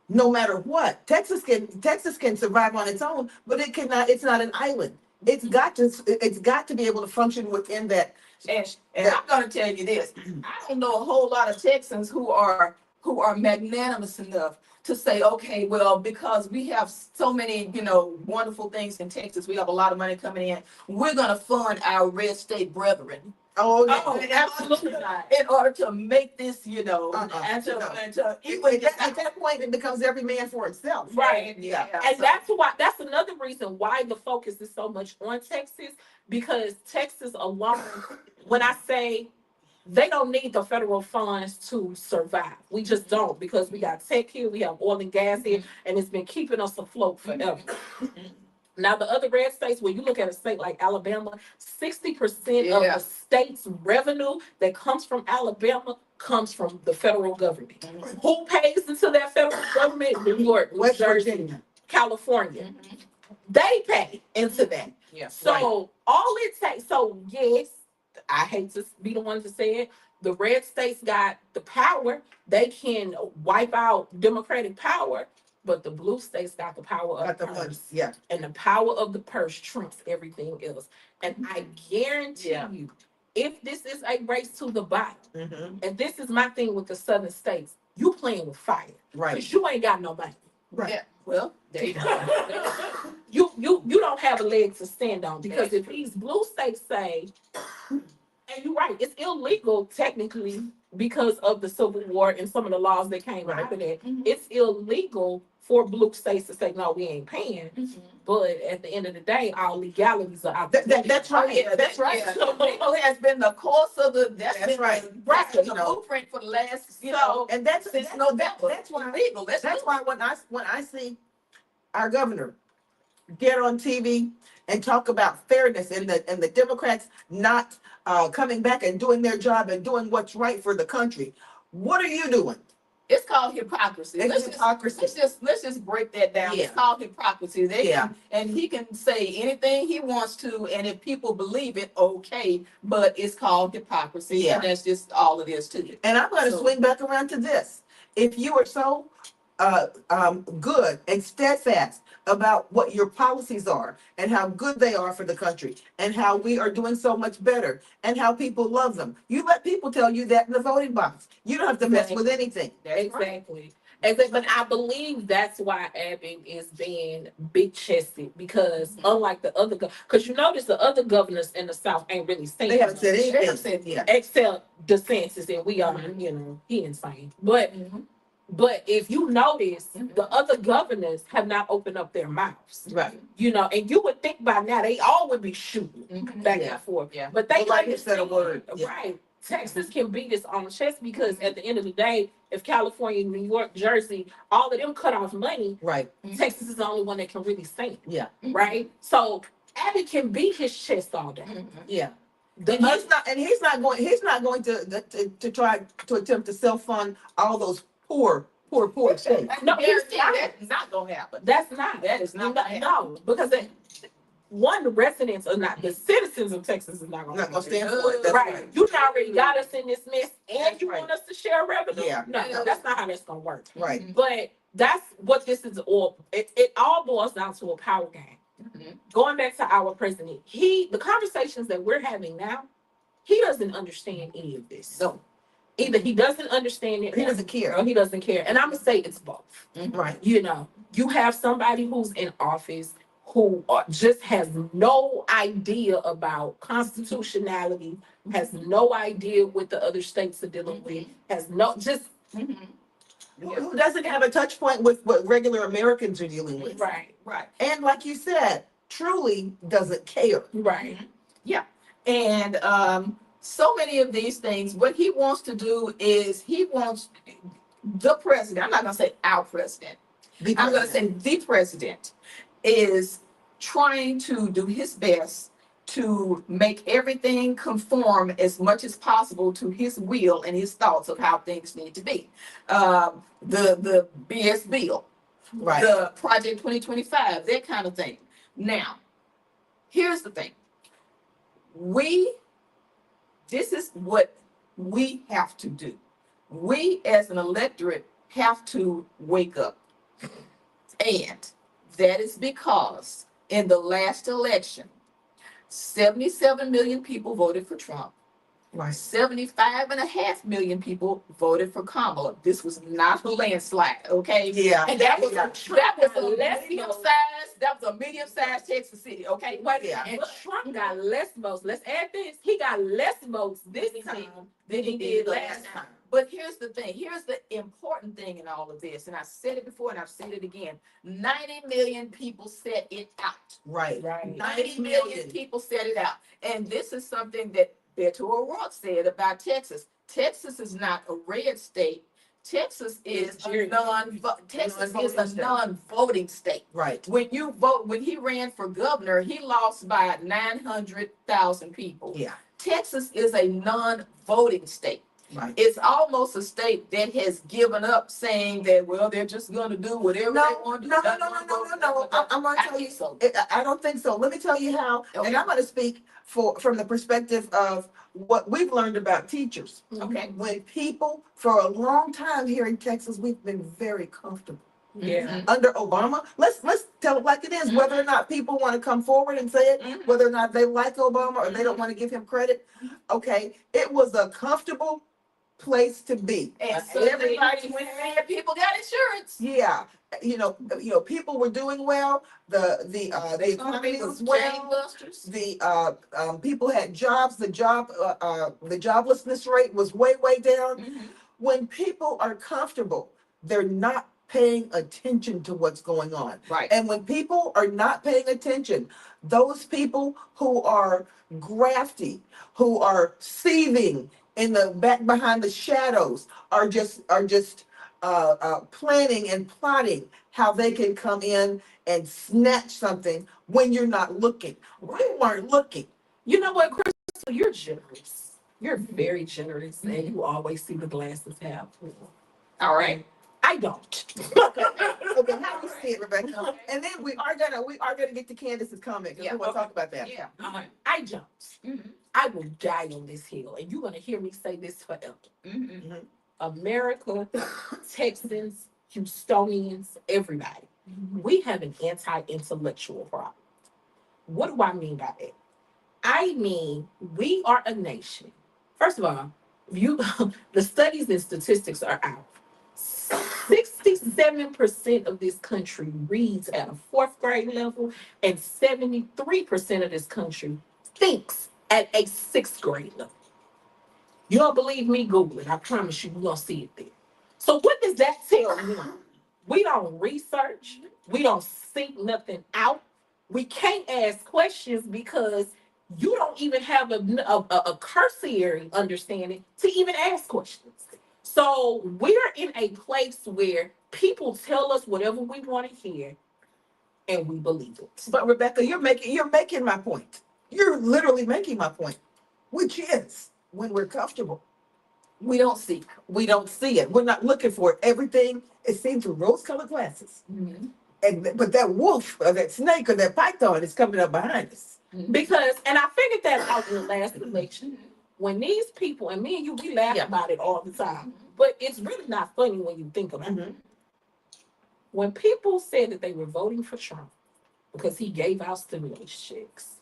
no matter what, Texas can survive on its own, but it cannot. It's not an island. It's got to be able to function within that. And I'm gonna tell you this, I don't know a whole lot of Texans who are magnanimous enough to say, okay, well, because we have so many, wonderful things in Texas, we have a lot of money coming in, we're gonna fund our red state brethren. Oh, Oh, yeah. absolutely not. In order to make this, and No. to At that point, it becomes every man for itself. Right. Yeah. And that's another reason why the focus is so much on Texas, because Texas alone, when I say they don't need the federal funds to survive, we just don't, because we got tech here, we have oil and gas here, and it's been keeping us afloat forever. Now, the other red states, when you look at a state like Alabama, 60% of Yeah. the state's revenue that comes from Alabama comes from the federal government. Who pays into that federal government? New York, New West Jersey, Virginia. California. They pay into that. Yeah. So all it takes, so yes, I hate to be the one to say it, the red states got the power. They can wipe out Democratic power, but the blue states got the power of Got the the money. purse. Yeah. And the power of the purse trumps everything else. And I guarantee Yeah. you, if this is a race to the bottom, Mm-hmm. and this is my thing with the southern states, you playing with fire. Right. Because you ain't got no money. Right. Yeah. Well, there you go. You don't have a leg to stand on, because if these blue states say, and you're right, it's illegal technically because of the Civil War and some of the laws that came Right. out of that. Mhm. It's illegal for blue states to say, no, we ain't paying. But at the end of the day, our legalities are out. That's right. Yeah, That's right. Yeah. So it has been the course of That's been right. That's been the You know. blueprint for the last, So, And that's since no, November. that's why illegal. That's why when I see our governor get on TV and talk about fairness and the Democrats not coming back and doing their job and doing what's right for the country, what are you doing? It's called hypocrisy. It's hypocrisy. Let's just break that down. Yeah. It's called hypocrisy. Yeah. And he can say anything he wants to, and if people believe it, okay. But it's called hypocrisy, Yeah. and that's just all it is to it. And I'm going to So- swing back around to this. If you are so good and steadfast about what your policies are and how good they are for the country and how we are doing so much better and how people love them, you let people tell you that in the voting box. You don't have to mess with anything. That's right. Exactly. But I believe that's why Abbott is being big chested, because unlike the other, because you notice the other governors in the South ain't really saying They haven't said They anything. haven't said Yeah. except DeSantis, and we are, you know, he insane. But Mhm. if you notice, the other governors have not opened up their mouths. Right. You know, and you would think by now they all would be shooting Mhm. back Yeah. and forth. Yeah. But they Nobody said a understand, word. Yeah. right? Texas can beat us on the chest because at the end of the day, if California, New York, Jersey, all of them cut off money, Right. Texas is the only one that can really sing, Yeah. right? So Abbott can beat his chest all day. Mhm. Yeah. The And he's not going to try to attempt to self-fund all those poor states. No, he's Guarantee not. that's not gonna happen. That's not. That is not gonna No, because the residents are not, the citizens of Texas is not I'm gonna. not gonna stand for it. That's Right. right. You already got us in this mess and That's you right. want us to share revenue? Yeah. No, that's not how that's gonna work. Right. But that's what this is all, it all boils down to a power game. Mhm. Going back to our president, the conversations that we're having now, he doesn't understand any of this. So Either he doesn't understand it he doesn't care. or he doesn't care. And I'm gonna say it's both. Right. You know, you have somebody who's in office who just has no idea about constitutionality, has no idea what the other states are dealing with, has no just Mhm. Who doesn't have a touch point with what regular Americans are dealing with. right, Right. And like you said, truly doesn't care. right. And so many of these things, what he wants to do is he wants the president, I'm not gonna say our president, I'm gonna say the president is trying to do his best to make everything conform as much as possible to his will and his thoughts of how things need to be. The BS bill, Right. the Project 2025, that kind of thing. Now, here's the thing. This is what we have to do. We as an electorate have to wake up. And that is because in the last election, 77 million people voted for Trump. Right. 75.5 million people voted for Kamala. This was not a landslide, okay? Yeah. And that was Yeah. a medium-sized Texas city, okay? But Yeah. And Trump got less votes. Let's add this. He got less votes this time than he did last time. But here's the thing. Here's the important thing in all of this. And I said it before and I've said it again. 90 million people said it out. Right. 90 million people said it out. And this is something that Beto O'Rourke said about Texas. Texas is not a red state. Texas is a non-voting state. Right. When you vote, when he ran for governor, he lost by 900,000 people. Yeah. Texas is a non-voting state. Right. It's almost a state that has given up, saying that, well, they're just going to do whatever they want to do. No. I'm going to tell you. so. I don't think so. Let me tell you how. Okay. And I'm going to speak from the perspective of what we've learned about teachers. Okay. When people, for a long time here in Texas, we've been very comfortable. Yeah. Under Obama, let's tell it like it is, whether or not people want to come forward and say it, Mhm. whether or not they like Obama or they don't want to give him credit. Okay, it was a comfortable place to be. And Everybody went there, people got insurance. Yeah, people were doing well. The economy was well. Gangbusters. The people had jobs. The joblessness rate was way down. Mhm. When people are comfortable, they're not paying attention to what's going on. Right. And when people are not paying attention, those people who are grafty, who are seething in the back behind the shadows, are just planning and plotting how they can come in and snatch something when you're not looking. We weren't looking. You know what, Crystal? You're generous. You're very generous, and you always see the glasses half full. All right. I don't. Okay, how you see it, Rebecca? And then we are gonna get to Candace's comment, because Yeah, we want to okay. talk about that. Yeah. I don't. Mhm. I will die on this hill, and you're gonna hear me say this forever. Mhm. America, Texans, Houstonians, everybody. We have an anti-intellectual problem. What do I mean by that? I mean, we are a nation. First of all, you the studies and statistics are out. 67% of this country reads at a fourth grade level, and 73% of this country thinks at a sixth grade level. You don't believe me? Google it. I promise you, you're gonna see it there. So what does that tell me? We don't research, we don't seek nothing out. We can't ask questions because you don't even have a cursory understanding to even ask questions. So we're in a place where people tell us whatever we want to hear and we believe it. But Rebecca, you're making my point. You're literally making my point, which is when we're comfortable, we don't seek, we don't see it. We're not looking for it. Everything is seen through rose-colored glasses. Mhm. But that wolf or that snake or that python is coming up behind us. Because, and I figured that out in the last election, when these people, and me and you, we laugh Yeah. about it all the time, but it's really not funny when you think about it. Mhm. When people said that they were voting for Trump because he gave out stimulus checks.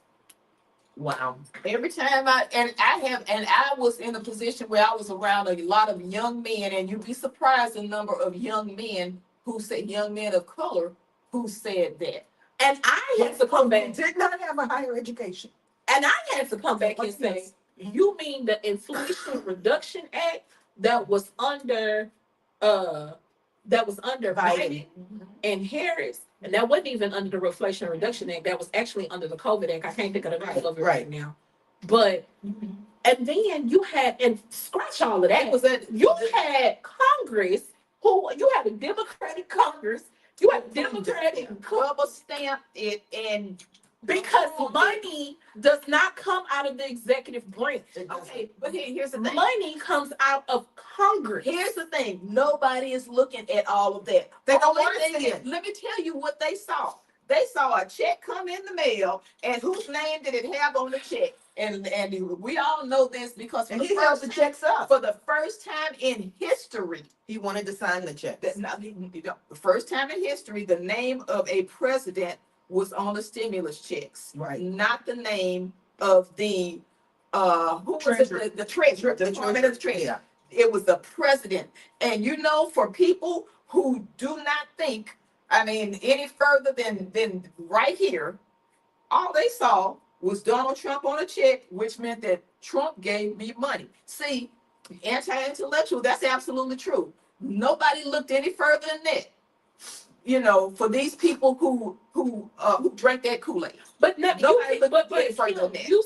Wow. Every time I was in a position where I was around a lot of young men, and you'd be surprised the number of young men of color who said that. And I had to come back, Did not have a higher education. and I had to come back and say, you mean the Inflation Reduction Act that was under Biden and Harris, and that wasn't even under the Inflation Reduction Act, that was actually under the COVID Act. I can't think of the name of it right now. But and then you had, and scratch all of that, It was that you had Congress, who you had a Democratic Congress, you had Democratic rubber stamped it, and because money does not come out of the executive branch. okay, but here's the thing. Money comes out of Congress. Here's the thing. Nobody is looking at all of that. They don't Only want to thing see is- it. Let me tell you what they saw. They saw a check come in the mail, and whose name did it have on the check? And we all know this because And he held the checks up. for the first time in history, He wanted to sign the check. the first time in history, the name of a president was on the stimulus checks, Right. not the name of the who was Treasurer. it? The treasurer, the Department of the Treasury. Yeah. It was the president. And for people who do not think, I mean, any further than right here, all they saw was Donald Trump on a check, which meant that Trump gave me money. See, anti-intellectual, that's absolutely true. Nobody looked any further than that. For these people who drank that Kool-Aid. But no, Nobody looked but any further than that. you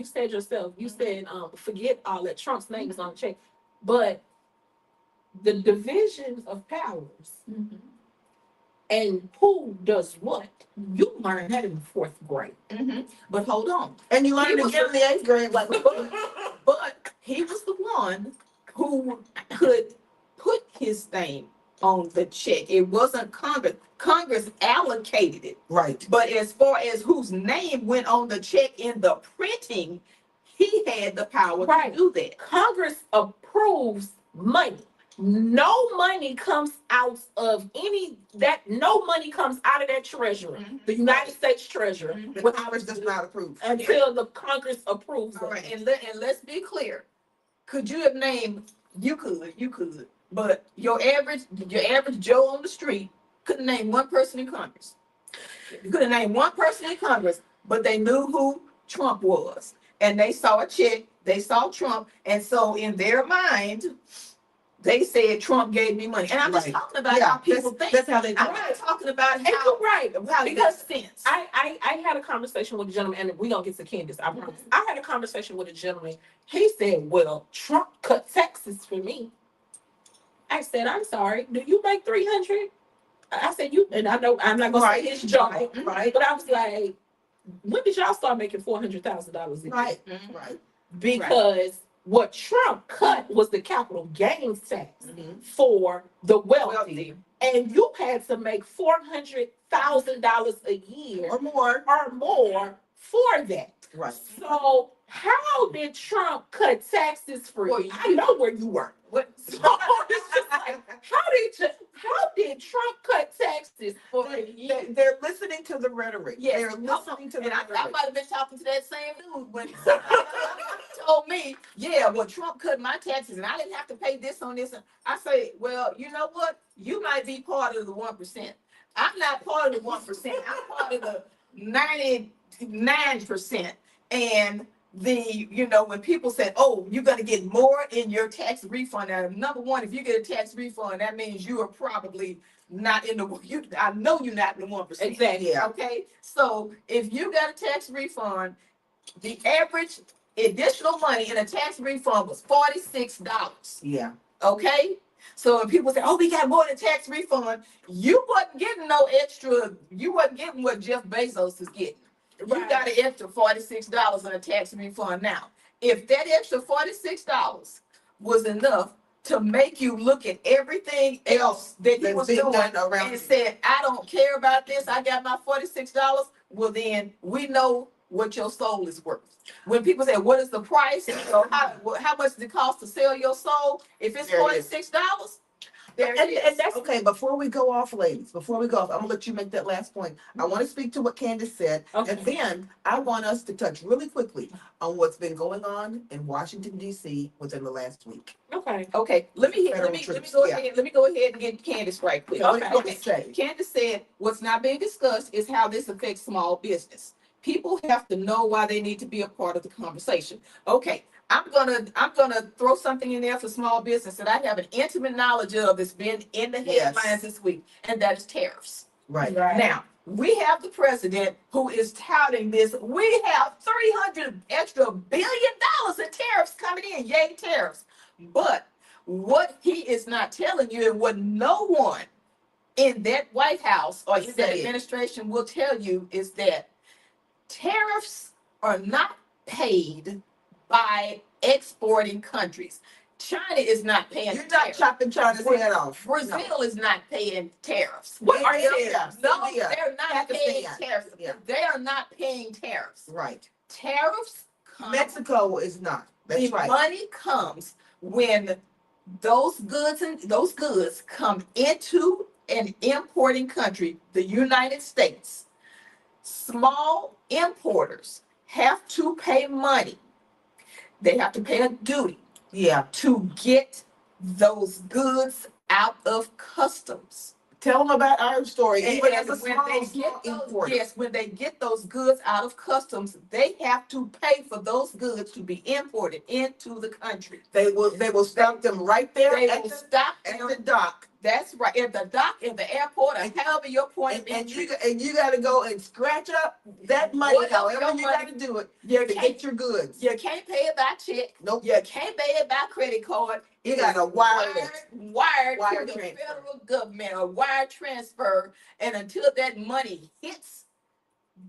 said yourself, you said forget all that Trump's name is on the check. But the division of powers and who does what, you learn that in the fourth grade. But hold on. And you learned He was again in the 8th grade. Like, But he was the one who could put his name on the check. It wasn't Congress. Congress allocated it. right. But as far as whose name went on the check in the printing, he had the power Right. to do that. Congress approves money. No money comes out of no money comes out of that treasury, the United States Treasury, The Congress does not approve. until the Congress approves All it. right, and let's be clear. Could you have named? You could, but your average Joe on the street couldn't name one person in Congress. You couldn't name one person in Congress, but they knew who Trump was, and they saw a check. They saw Trump, and so in their mind, they said Trump gave me money. And I'm just Right. talking about Yeah, how people think. That's how they do I'm it. not talking about And you're right. how it Because makes sense. I had a conversation with a gentleman, and we don't get to Candace, I promise. I had a conversation with a gentleman. He said, well, Trump cut taxes for me. I said, I'm sorry, do you make 300? I said, and I know I'm not gonna say his job, Right. but I was like, when did y'all start making $400,000 a year? Right. Mhm. Right. Because What Trump cut was the capital gains tax Mhm. for the wealthy. Wealthy. And you had to make $400,000 a year Or more. or more for that. Right. So how did Trump cut taxes for Well, you? I know where you were. What? So it's just like, how did Trump cut taxes for you? They're listening to the rhetoric. Yes. They're listening to the And I rhetoric. might have been talking to that same dude when somebody told me, yeah, well, Trump cut my taxes and I didn't have to pay this on this. And I say, well, you know what? You might be part of the 1%. I'm not part of the 1%. I'm part of the 99%. And when people said, oh, you're going to get more in your tax refund. Now, number one, if you get a tax refund, that means you are probably not in I know you're not in the 1%. Exactly. Yeah. Okay. So if you got a tax refund, the average additional money in a tax refund was $46. Yeah. Okay. So when people say, oh, we got more than tax refund, you wasn't getting no extra, you wasn't getting what Jeff Bezos is getting. You got an extra $46 in a tax refund now. If that extra $46 was enough to make you look at everything else that he That's was being doing done around and you. said, I don't care about this, I got my $46, well then we know what your soul is worth. When people say, what is the price? So how much does it cost to sell your soul? If it's There it is. $46, there it And is. that's okay. Before we go off, ladies, before we go off, I'm gonna let you make that last point. I want to speak to what Candace said, Okay. and then I want us to touch really quickly on what's been going on in Washington D.C. within the last week. Okay. Okay, let me Federal go troops, ahead. Let me go ahead and get Candace right quick. What did Okay. Candace say? Candace said, what's not being discussed is how this affects small business. People have to know why they need to be a part of the conversation. Okay, I'm gonna throw something in there for small business that I have an intimate knowledge of that's been in the Yes. headlines this week, and that is tariffs. Right. Now, we have the president who is touting this. We have 300 extra billion dollars in tariffs coming in. Yay, tariffs. But what he is not telling you, and what no one in that White House or in that Say it. administration will tell you, is that tariffs are not paid by exporting countries. China is not paying You're not tariffs. chopping China's head off. Brazil is not paying tariffs. What are India- tariffs? No, India, they're not paying Pakistan. tariffs. Yeah. They are not paying tariffs. Right. Tariffs come. Mexico is not. That's The right. money comes when those goods come into an importing country, the United States. Small importers have to pay money. They have to pay a duty Yeah. to get those goods out of customs. Tell them about our story. And Even as a when small, they small get those, importer. yes, when they get those goods out of customs, they have to pay for those goods to be imported into the country. They will stop them right there They at will the, stop at them. the dock. That's right, at the dock, in the airport, or however your point of And entry. you got to go and scratch up that money, Whatever your however you money- got to do it You to can't, get your goods. you can't pay it by check. Nope. You can't pay it by credit card. You It gotta is wire it. wired Wire to the transfer. federal government, or wire transfer, and until that money hits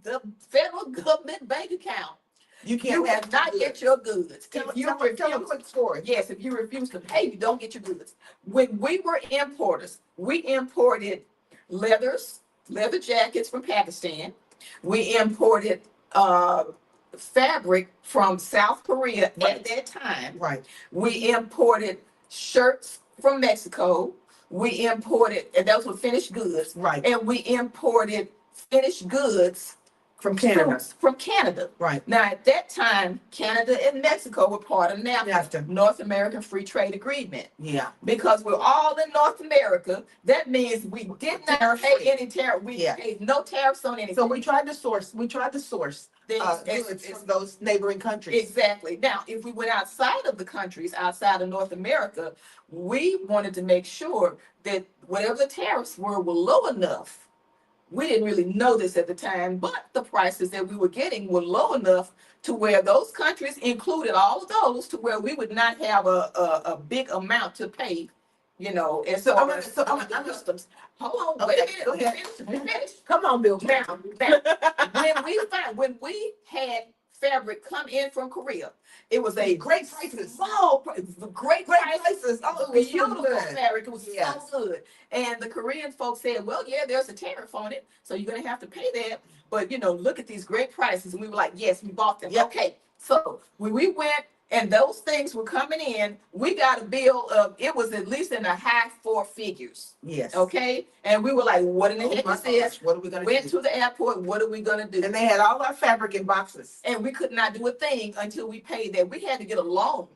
the federal government bank account, You you can't have cannot get your goods. Tell, If you tell a refuse, quick story. yes, if you refuse to pay, you don't get your goods. When we were importers, we imported leather jackets from Pakistan. We imported fabric from South Korea Right. at that time. Right. We imported shirts from Mexico. We imported, and those were finished goods. Right. And we imported finished goods From Canada. from Canada. Right. Now, at that time, Canada and Mexico were part of NAFTA, NAFTA. North American Free Trade Agreement. Yeah. Because we're all in North America, that means we did not Tariff-free. pay any tariff. We Yeah. paid no tariffs on anything. So we tried to source Things- goods from those neighboring countries. Exactly. Now, if we went outside of the countries, outside of North America, we wanted to make sure that whatever the tariffs were low enough. We didn't really know this at the time, but the prices that we were getting were low enough to where those countries included all of those, to where we would not have a big amount to pay, as So far I'm as gonna- customs. Hold on, wait a Okay, minute. go let me ahead. finish. Come on, Bill. Now, when we had fabric come in from Korea. It was a Great prices. small, great Great price. prices. Oh, It it was was so beautiful good. fabric. It was Yes. so good. And the Korean folks said, well, yeah, there's a tariff on it, so you're gonna have to pay that. But look at these great prices. And we were like, yes, we bought them. Yep. Okay. So when we went and those things were coming in, we got a bill of, it was at least in the high four figures. Yes. Okay. And we were like, what in the Oh heck my is this? gosh, what are we gonna Went do? to the airport. What are we gonna do? And they had all our fabric in boxes. And we could not do a thing until we paid that. We had to get a loan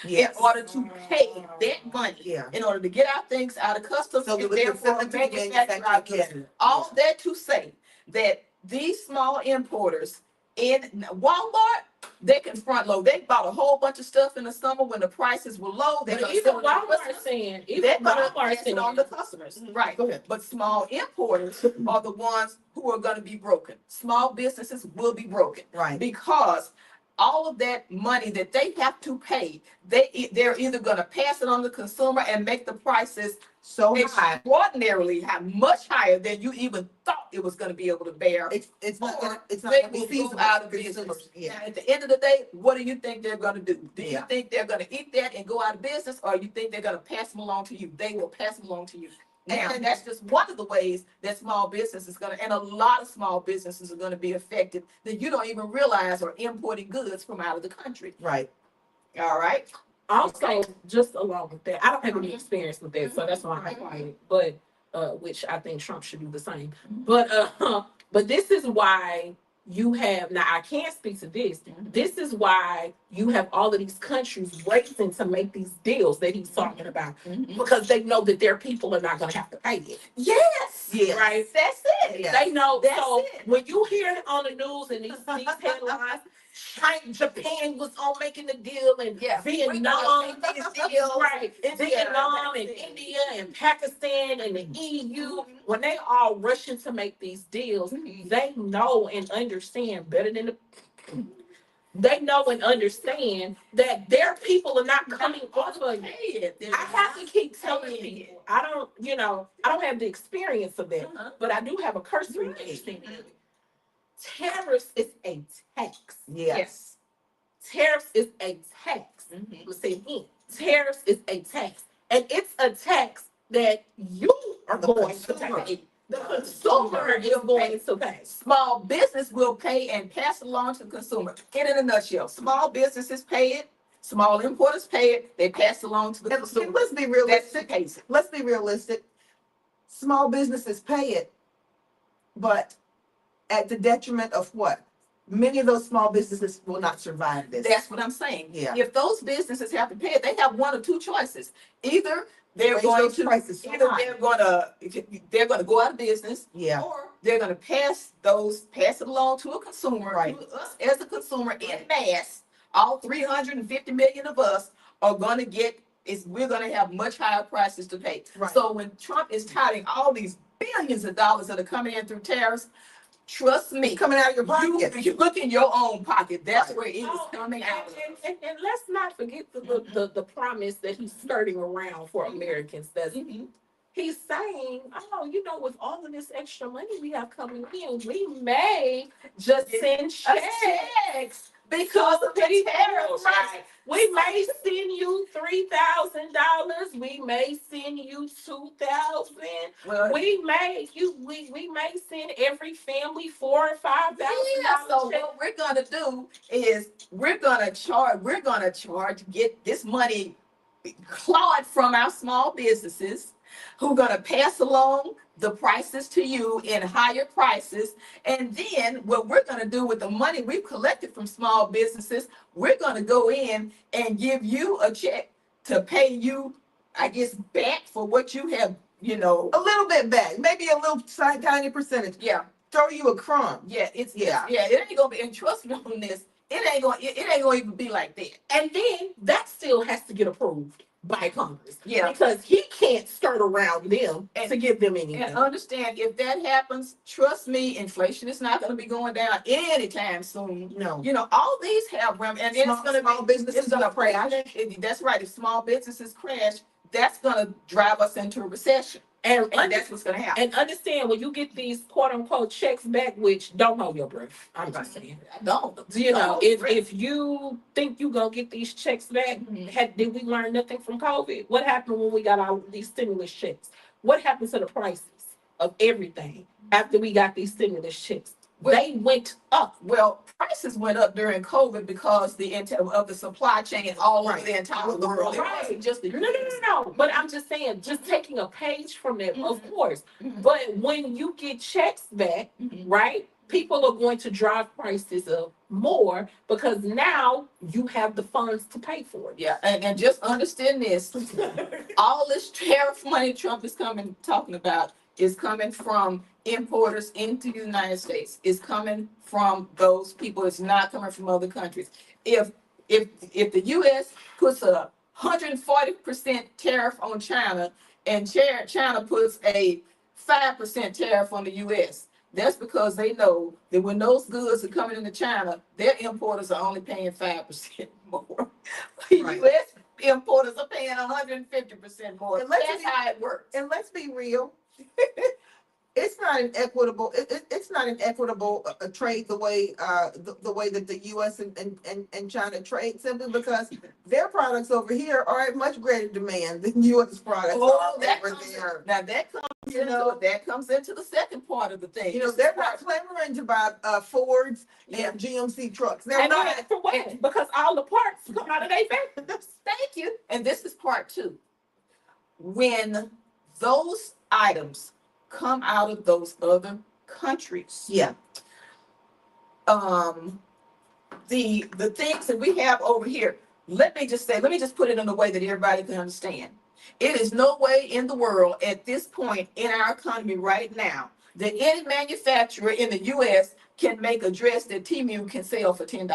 Yes. in order to pay that money. Yeah. In order to get our things out of customs So that and we can therefore sell it to the manufacture our goods. manufacturing. All that to say that these small importers in Walmart, they can front load. They bought a whole bunch of stuff in the summer when the prices were low. They're But gonna even sell it on Walmart Christmas. saying, even They're gonna Walmart pass it on saying, to customers. Mhm. Right. Go ahead. But small importers are the ones who are gonna be broken. Small businesses will be broken Right. because all of that money that they have to pay, they're either gonna pass it on to the consumer and make the prices So high. extraordinarily high, much higher than you even thought it was gonna be able to bear. It's not Or it's not they gonna be will feasible go out for of business. consumers. Yeah. Now, at the end of the day, what do you think they're gonna do? Do you Yeah. think they're gonna eat that and go out of business, or you think they're gonna pass them along to you? They will pass them along to you. Now, And- that's just one of the ways that small business is gonna, and a lot of small businesses are gonna be affected that you don't even realize are importing goods from out of the country. Right. All right? also, just along with that, I don't have any experience with that, so that's why I quiet. But which I think Trump should do the same. But this is why you have, now I can't speak to this. This is why you have all of these countries racing to make these deals that he's talking about, because they know that their people are not going to have to pay it. Yes. Yes. Right? That's it. Yeah. They know. That's So it. when you hear it on the news and these headlines, Japan was on making the deal, and Yeah. Vietnam, We're gonna make these deals. right? India, Vietnam and Pakistan. India and Pakistan and the EU, when they all rushing to make these deals, they know and understand better than the. They know and understand that their people are not coming off of it. I have to keep telling people. I don't have the experience of that, Uh-huh. but I do have a cursory understanding of it. Tariffs is a tax. Yes. Tariffs is a tax. Mhm. Let's say it again. Tariffs is a tax. And it's a tax that you are The going to consumer. pay. The consumer is going to pay. Small business will pay and pass along to the consumer. In a nutshell, small businesses pay it, small importers pay it, they pass along to the And consumer. let's be That's realistic. the case. Let's be realistic. Small businesses pay it, but at the detriment of what? Many of those small businesses will not survive this. That's what I'm saying. Yeah. If those businesses have to pay it, they have one of two choices. Either they're Raise going those to, prices so either high. they're gonna go out of business, Yeah. or they're gonna pass it along to a consumer, Right. to us as a consumer in mass. All 350 million of us are gonna we're gonna have much higher prices to pay. Right. So when Trump is touting all these billions of dollars that are coming in through tariffs, trust me, It's coming out of your pocket. you look in your own pocket. That's Right. where it is Oh, coming out of. and let's not forget the promise that he's skirting around for Americans. That's Mhm. he's saying, with all of this extra money we have coming in, we may just send checks Because of the tariffs, right? We may send you $3,000. We may send you 2,000. Well, We may send every family $4,000 or $5,000. yeah, so what we're gonna do is we're gonna charge, get this money clawed from our small businesses who gonna pass along the prices to you in higher prices. And then what we're gonna do with the money we've collected from small businesses, we're gonna go in and give you a check to pay you, I guess, back for what you have, A little bit back, maybe a little tiny percentage. yeah. Throw you a crumb. Yeah, it ain't gonna be, and trust me on this, it ain't gonna even be like that. And then that still has to get approved by Congress. Yeah. Because he can't skirt around them And- to give them anything. And understand, if that happens, trust me, inflation is not gonna be going down anytime soon. No. All these have and it's gonna Small be, businesses it's gonna will crash. That's right. If small businesses crash, that's gonna drive us into a recession. And that's what's gonna happen. and understand when you get these quote unquote checks back, which don't hold your breath. I'm just saying. I don't. You know, Don't if you think you gonna get these checks back, did we learn nothing from COVID? What happened when we got all these stimulus checks? What happened to the prices of everything after we got these stimulus checks? They went up. Well, prices went up during COVID because of the supply chain all over Right. the entire All the world. It Right. wasn't just the No. But I'm just saying, just taking a page from that, of course. Mhm. But when you get checks back, Mhm. right, people are going to drive prices up more because now you have the funds to pay for it. Yeah, and just understand this. All this tariff money Trump is talking about is coming from importers into the United States. It's coming from those people. It's not coming from other countries. If the US puts 140% tariff on China and China puts a 5% tariff on the US, that's because they know that when those goods are coming into China, their importers are only paying 5% more. Right. US importers are paying 150% more. And let's That's be- how it works. And let's be real. It's not an equitable. It's not an equitable trade the way the way that the U.S. and China trade, simply because their products over here are at much greater demand than U.S. products Oh, are over there. now that comes You know, into the second part of the thing. you know, they're not clamoring to buy Fords Yeah. and GMC trucks. They're And not. for what? Because all the parts come out of their factories. Thank you. And this is part two. When those items come out of those other countries, Yeah. The things that we have over here, let me just put it in a way that everybody can understand. It is no way in the world at this point in our economy right now that any manufacturer in the US can make a dress that Temu can sell for $10.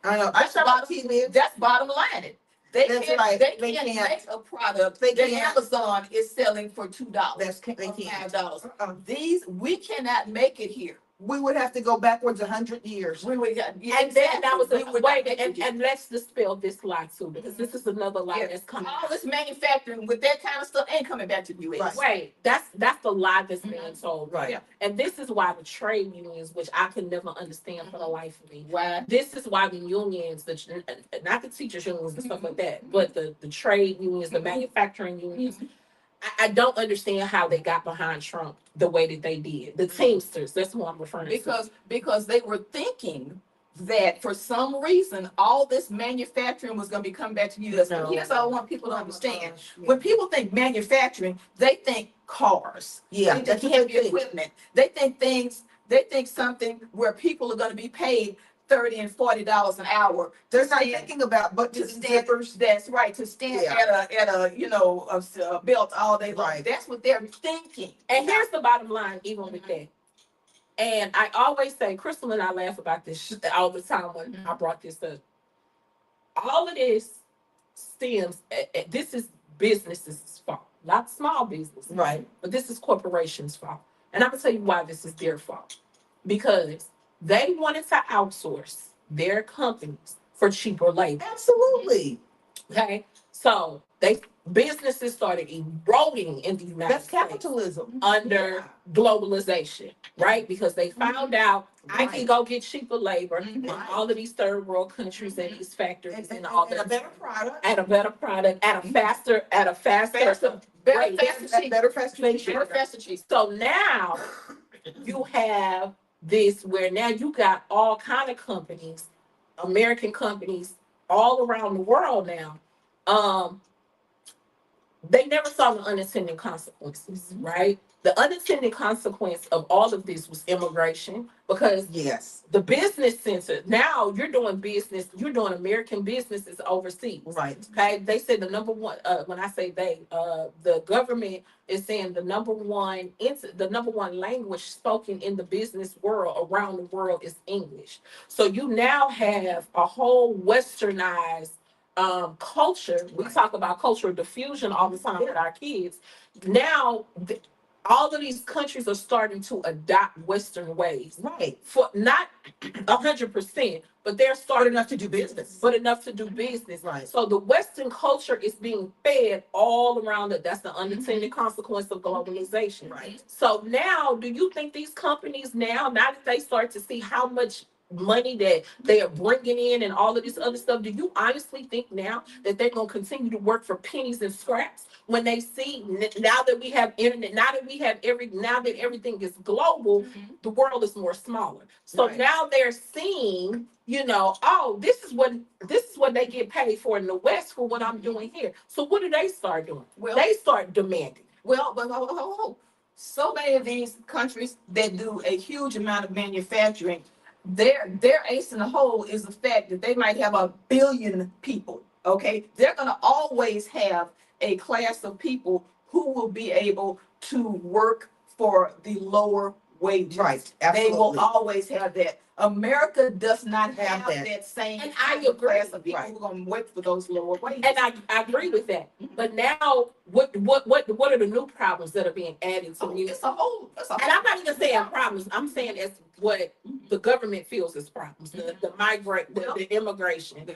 I know. I That's shop at TV. That's bottom line. They That's can't, right. they They can't can't. make a product They that can't. Amazon is selling for $2. They or can't. $5. Uh-uh. We cannot make it here. We would have to go backwards 100 years. We would, And then that was we a would way, not make it here. and let's dispel this lie too, because this is another lie Yeah. that's coming. All this manufacturing with that kind of stuff ain't coming back to the US. Right, that's the lie that's being told. Right. Yeah. And this is why the trade unions, which I could never understand for the life of me. Why? This is why the unions, not the teachers unions and stuff like that, but the trade unions, the manufacturing unions, I don't understand how they got behind Trump the way that they did. The Teamsters, that's who I'm referring to. Because they were thinking that for some reason all this manufacturing was going to be coming back to the US. No. Here's what I want people to understand. Yeah. When people think manufacturing, they think cars. Yeah, They that's think what heavy they think. equipment. They think something where people are going to be paid $30 and $40 an hour. They're not thinking about buttons and zippers. That's right. To stand Yeah. at a belt all day long. Right. That's what they're thinking. And here's the bottom line, even with that. And I always say, Crystal and I laugh about this shit all the time when I brought this up. All of this stems, this is businesses' fault, not small business, Right. but this is corporations' fault. And I'm gonna tell you why this is their fault. Because they wanted to outsource their companies for cheaper labor. Absolutely. Okay, so businesses started eroding in the United That's States capitalism. under globalization, right? Because they found out I can Right. go get cheaper labor in Right. all of these third world countries and these factories And, and and, all and a that better product. at a better product at a faster Faster, rate. Better, faster, cheaper. Better, faster, cheaper. So now you have this where now you got all kind of companies, American companies all around the world now. They never saw the unintended consequences, right? The unintended consequence of all of this was immigration, because Yes. the business center, now you're doing business, you're doing American businesses overseas. Right. Okay, they said the number one, when I say the government is saying the number one language spoken in the business world around the world is English. So you now have a whole westernized culture. We Right. talk about cultural diffusion all the time with our kids. Now all of these countries are starting to adopt Western ways. Right. For not 100%, but they're But starting enough to do business. but enough to do business. Right. So the Western culture is being fed all around it. That's the unintended consequence of globalization. Right. So now, do you think these companies now that they start to see how much money that they are bringing in and all of this other stuff, do you honestly think now that they're going to continue to work for pennies and scraps when they see now that we have internet, now that everything is global, the world is more smaller. So Right. now they're seeing, oh, this is what they get paid for in the West for what I'm doing here. So what do they start doing? Well, They start demanding. Well, but so many of these countries that do a huge amount of manufacturing, their ace in the hole is the fact that they might have 1 billion people. Okay, they're gonna always have a class of people who will be able to work for the lower wages. Right. They will Absolutely. always have that. America does not Have have that. that same And I kind of agree. class of people Right. who are gonna work for those lower wages. And I agree with that. But now, what are the new problems that are being added to Oh, music? it's a whole. And I'm not even saying problems. I'm saying it's what the government feels is problems. The immigration,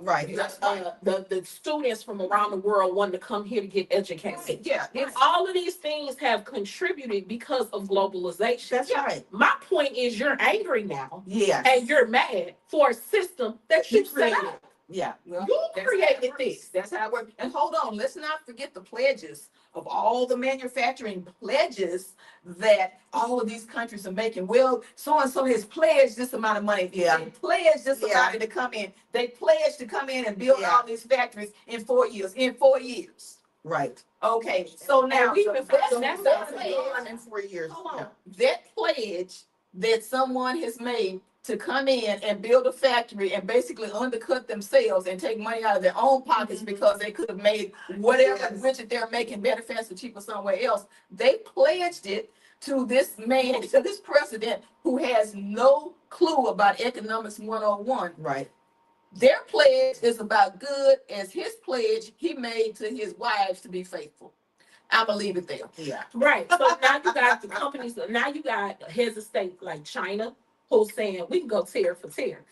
Right. That's right. the students from around the world wanting to come here to get educated. Yeah, And all of these things have contributed because of globalization. That's right. My point is, you're angry now Yes. and you're mad for a system that you set created. up. Yeah. well, You that's created how it works. this. That's how it works. And hold on, let's not forget the pledges of all the manufacturing pledges that all of these countries are making. Well, so and so has pledged this amount of money. Yeah. They pledged this Yeah. amount to come in. They pledged to come in and build Yeah. all these factories in 4 years. In 4 years. Right. Okay, so now we've been that's so that that's pledge. In 4 years. Hold Yeah. on. That pledge that someone has made to come in and build a factory and basically undercut themselves and take money out of their own pockets Mhm. because they could have made whatever Yes. widget they're making better, faster, cheaper somewhere else. They pledged it to this man, to this president who has no clue about economics 101. Right. Their pledge is about good as his pledge he made to his wives to be faithful. I'm gonna leave it there. Yeah. Right. So now you got the companies, now you got heads of state like China who's saying we can go tier for tier.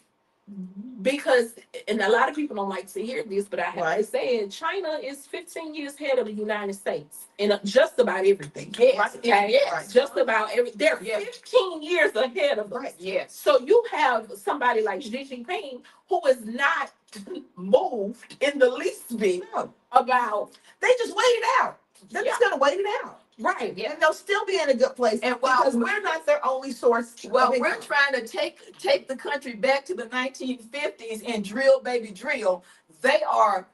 Because, and a lot of people don't like to hear this, but I have to Right. say it, China is 15 years ahead of the United States in just about everything. Yes, Okay? yes. Just about they're Yes. 15 years ahead of us. Right. Yes. So you have somebody like Xi Jinping who is not moved in the least bit No. about, They just wait it out. They're just gonna wait it out. right. Yeah. And they'll still be in a good place. And while because we're not their only source. Well, of we're income. trying to take the country back to the 1950s and drill, baby, drill. They are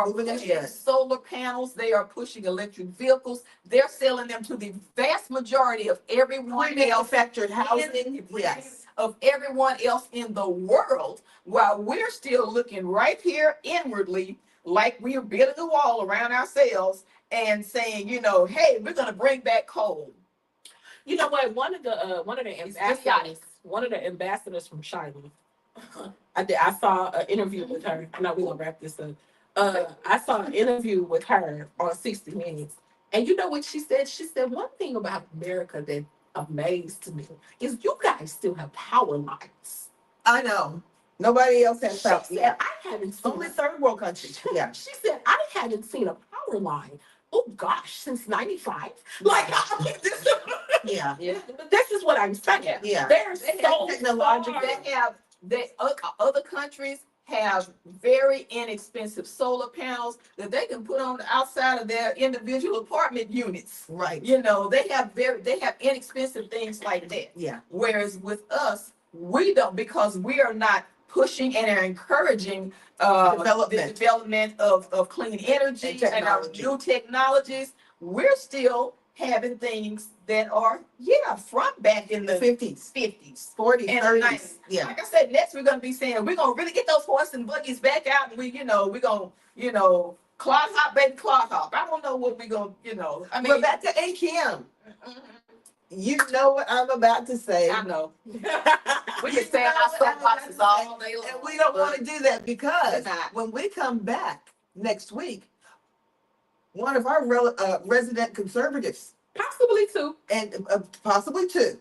Moving pushing ahead. solar panels. They are pushing electric vehicles. They're selling them to the vast majority of everyone else. Manufactured housing. Yes. Of everyone else in the world, while we're still looking right here inwardly, like we're building a wall around ourselves and saying, hey, we're gonna bring back coal. You know what? One of the It's ambassadors, from China, I saw an interview with her. I know we're gonna wrap this up. I saw an interview with her on 60 Minutes, and you know what she said? She said one thing about America that amazed me is you guys still have power lines. I know. Nobody else has She power. said Yeah. I haven't seen. Only third world countries. Yeah. She said I haven't seen a power line. Oh gosh, since '95. Like this. Yeah. Yeah. This is what I'm saying. Yeah. They're They have so technological- far. Other countries have very inexpensive solar panels that they can put on the outside of their individual apartment units. Right. They have inexpensive things like that. Yeah. Whereas with us, we don't, because we are not pushing and are encouraging Development. the development of clean energy And and our technology. new technologies. We're still having things that are from back in the 50s, 50s. 40s, And 30s. 90s. Yeah. Like I said, next we're gonna be saying we're gonna really get those horses and buggies back out, and we're gonna clog hop, baby, clog hop. I don't know what we're gonna, I mean, Rebecca and Kim, mhm, you know what I'm about to say. I know. We You can stay on know our what I'm about to soapboxes say. all day long. And we don't want to do that because We're not. when we come back next week, one of our resident conservatives Possibly two. and possibly two,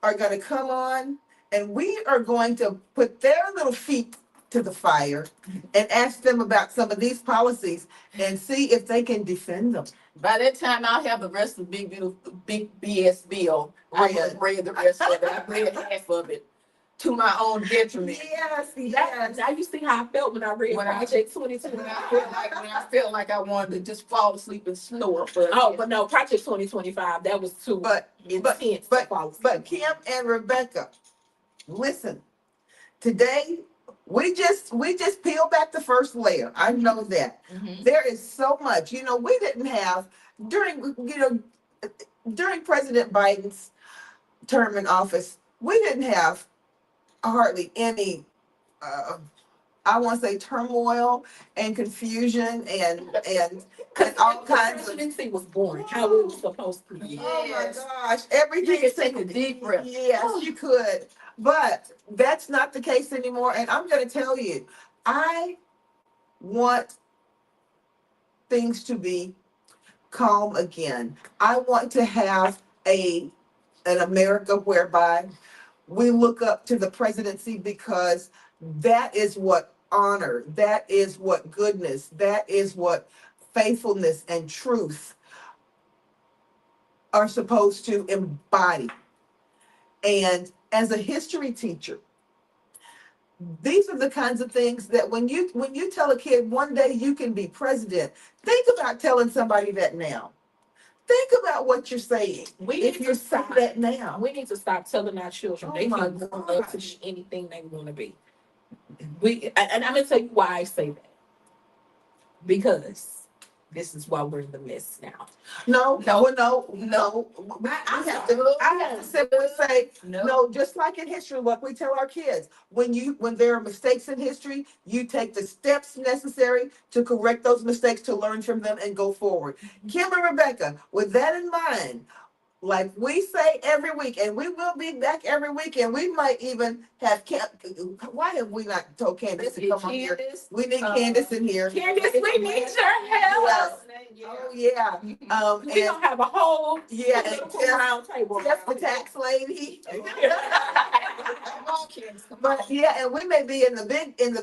are going to come on, and we are going to put their little feet to the fire and ask them about some of these policies and see if they can defend them. By that time, I'll have the rest of the big BS bill. I have read the rest of it. I've read half of it to my own detriment. Yes, Now you see how I felt when I read When I- Project 22. When I felt like I wanted to just fall asleep and snore. But Oh, but no, Project 2025, that was too but intense. to follow. but Kim and Rebecca, listen. Today, we just peel back the first layer. I know that. Mhm. There is so much. You know, we didn't have during President Biden's term in office, we didn't have hardly any I want to say turmoil and confusion and all kinds of. Presidency was boring, how it was supposed to be. Oh my Yes. gosh, You everything can take a deep breath. Yes, you could. But that's not the case anymore. And I'm going to tell you, I want things to be calm again. I want to have an America whereby we look up to the presidency, because that is what honor, that is what goodness, that is what faithfulness and truth are supposed to embody. And as a history teacher, these are the kinds of things that when you tell a kid one day you can be president, think about telling somebody that now. Think about what you're saying. We If need you're to stop saying that now. We need to stop telling our children Oh they my can grow up to gosh. be anything they want to be. And I'm gonna tell you why I say that. Because this is why we're in the mess now. No, No. We I have to simply say, No. no, just like in history, what we tell our kids, when there are mistakes in history, you take the steps necessary to correct those mistakes, to learn from them and go forward. Kim and Rebecca, with that in mind, like we say every week, and we will be back every week, and we might even have why have we not told Candace to come on here? Candace, We need Candace in here. Candace, we need your help. Oh, yeah. We And gonna have a whole yeah, and political round table. Jeff the tax lady. Come on, Candace, come on. But yeah, and we may be in the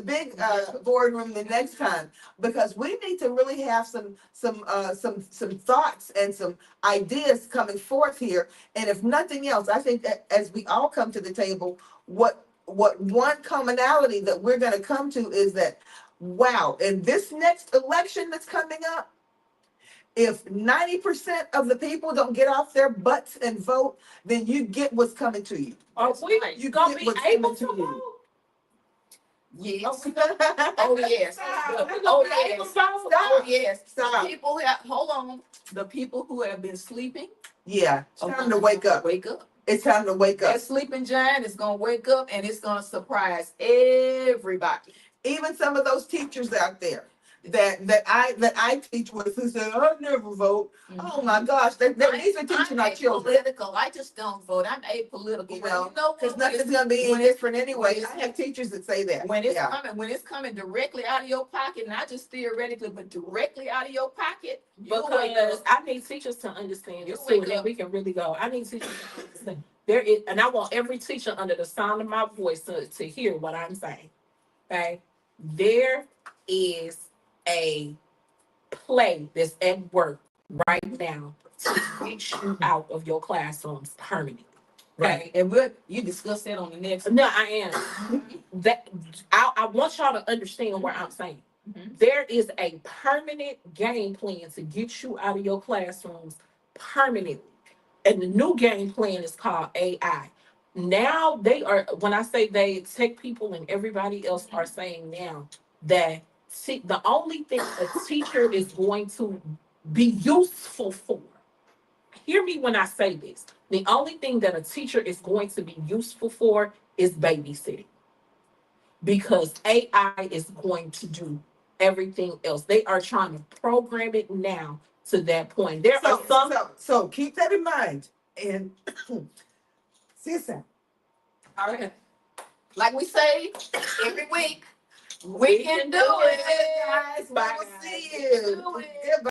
big boardroom the next time, because we need to really have some thoughts and some ideas coming forth here. And if nothing else, I think that as we all come to the table, what one commonality that we're going to come to is that, wow, in this next election that's coming up, if 90% of the people don't get off their butts and vote, then you get what's coming to you. Are we You gonna get be what's able coming to to you. vote? Yes. Okay. Oh, yes. We Oh, gonna be able yes. to vote? Oh, yes. Stop. Hold on. The people who have been sleeping. Yeah, it's are time to gonna wake up. Wake up. It's time to wake up. That sleeping giant is gonna wake up, and it's gonna surprise everybody. Even some of those teachers out there that I teach with, who say, I never vote. Oh my gosh, these are teaching our I'm children. apolitical. I just don't vote. I'm apolitical. You But know, you know because what? nothing's gonna be any different anyway. I have teachers that say that. When it's Yeah. coming directly out of your pocket, not just theoretically, but directly out of your pocket, you'll wake Because up. I need teachers to understand this You too, wake and then up. we can really go. I need teachers to understand. There is, and I want every teacher under the sound of my voice to hear what I'm saying. Okay, there is a play that's at work right now to get you out of your classrooms permanently. Okay. And you discuss that on the next. No, I am. That I want y'all to understand what I'm saying. Mhm. There is a permanent game plan to get you out of your classrooms permanently. And the new game plan is called AI. Now they are, when I say they, tech people and everybody else are saying now that the only thing a teacher is going to be useful for, hear me when I say this, the only thing that a teacher is going to be useful for is babysitting. Because AI is going to do everything else. They are trying to program it now to that point. There are some. So keep that in mind. And see you soon. All right. Like we say every week, we can do it. Guys, Bye, we'll guys. see We can you. do it. Goodbye.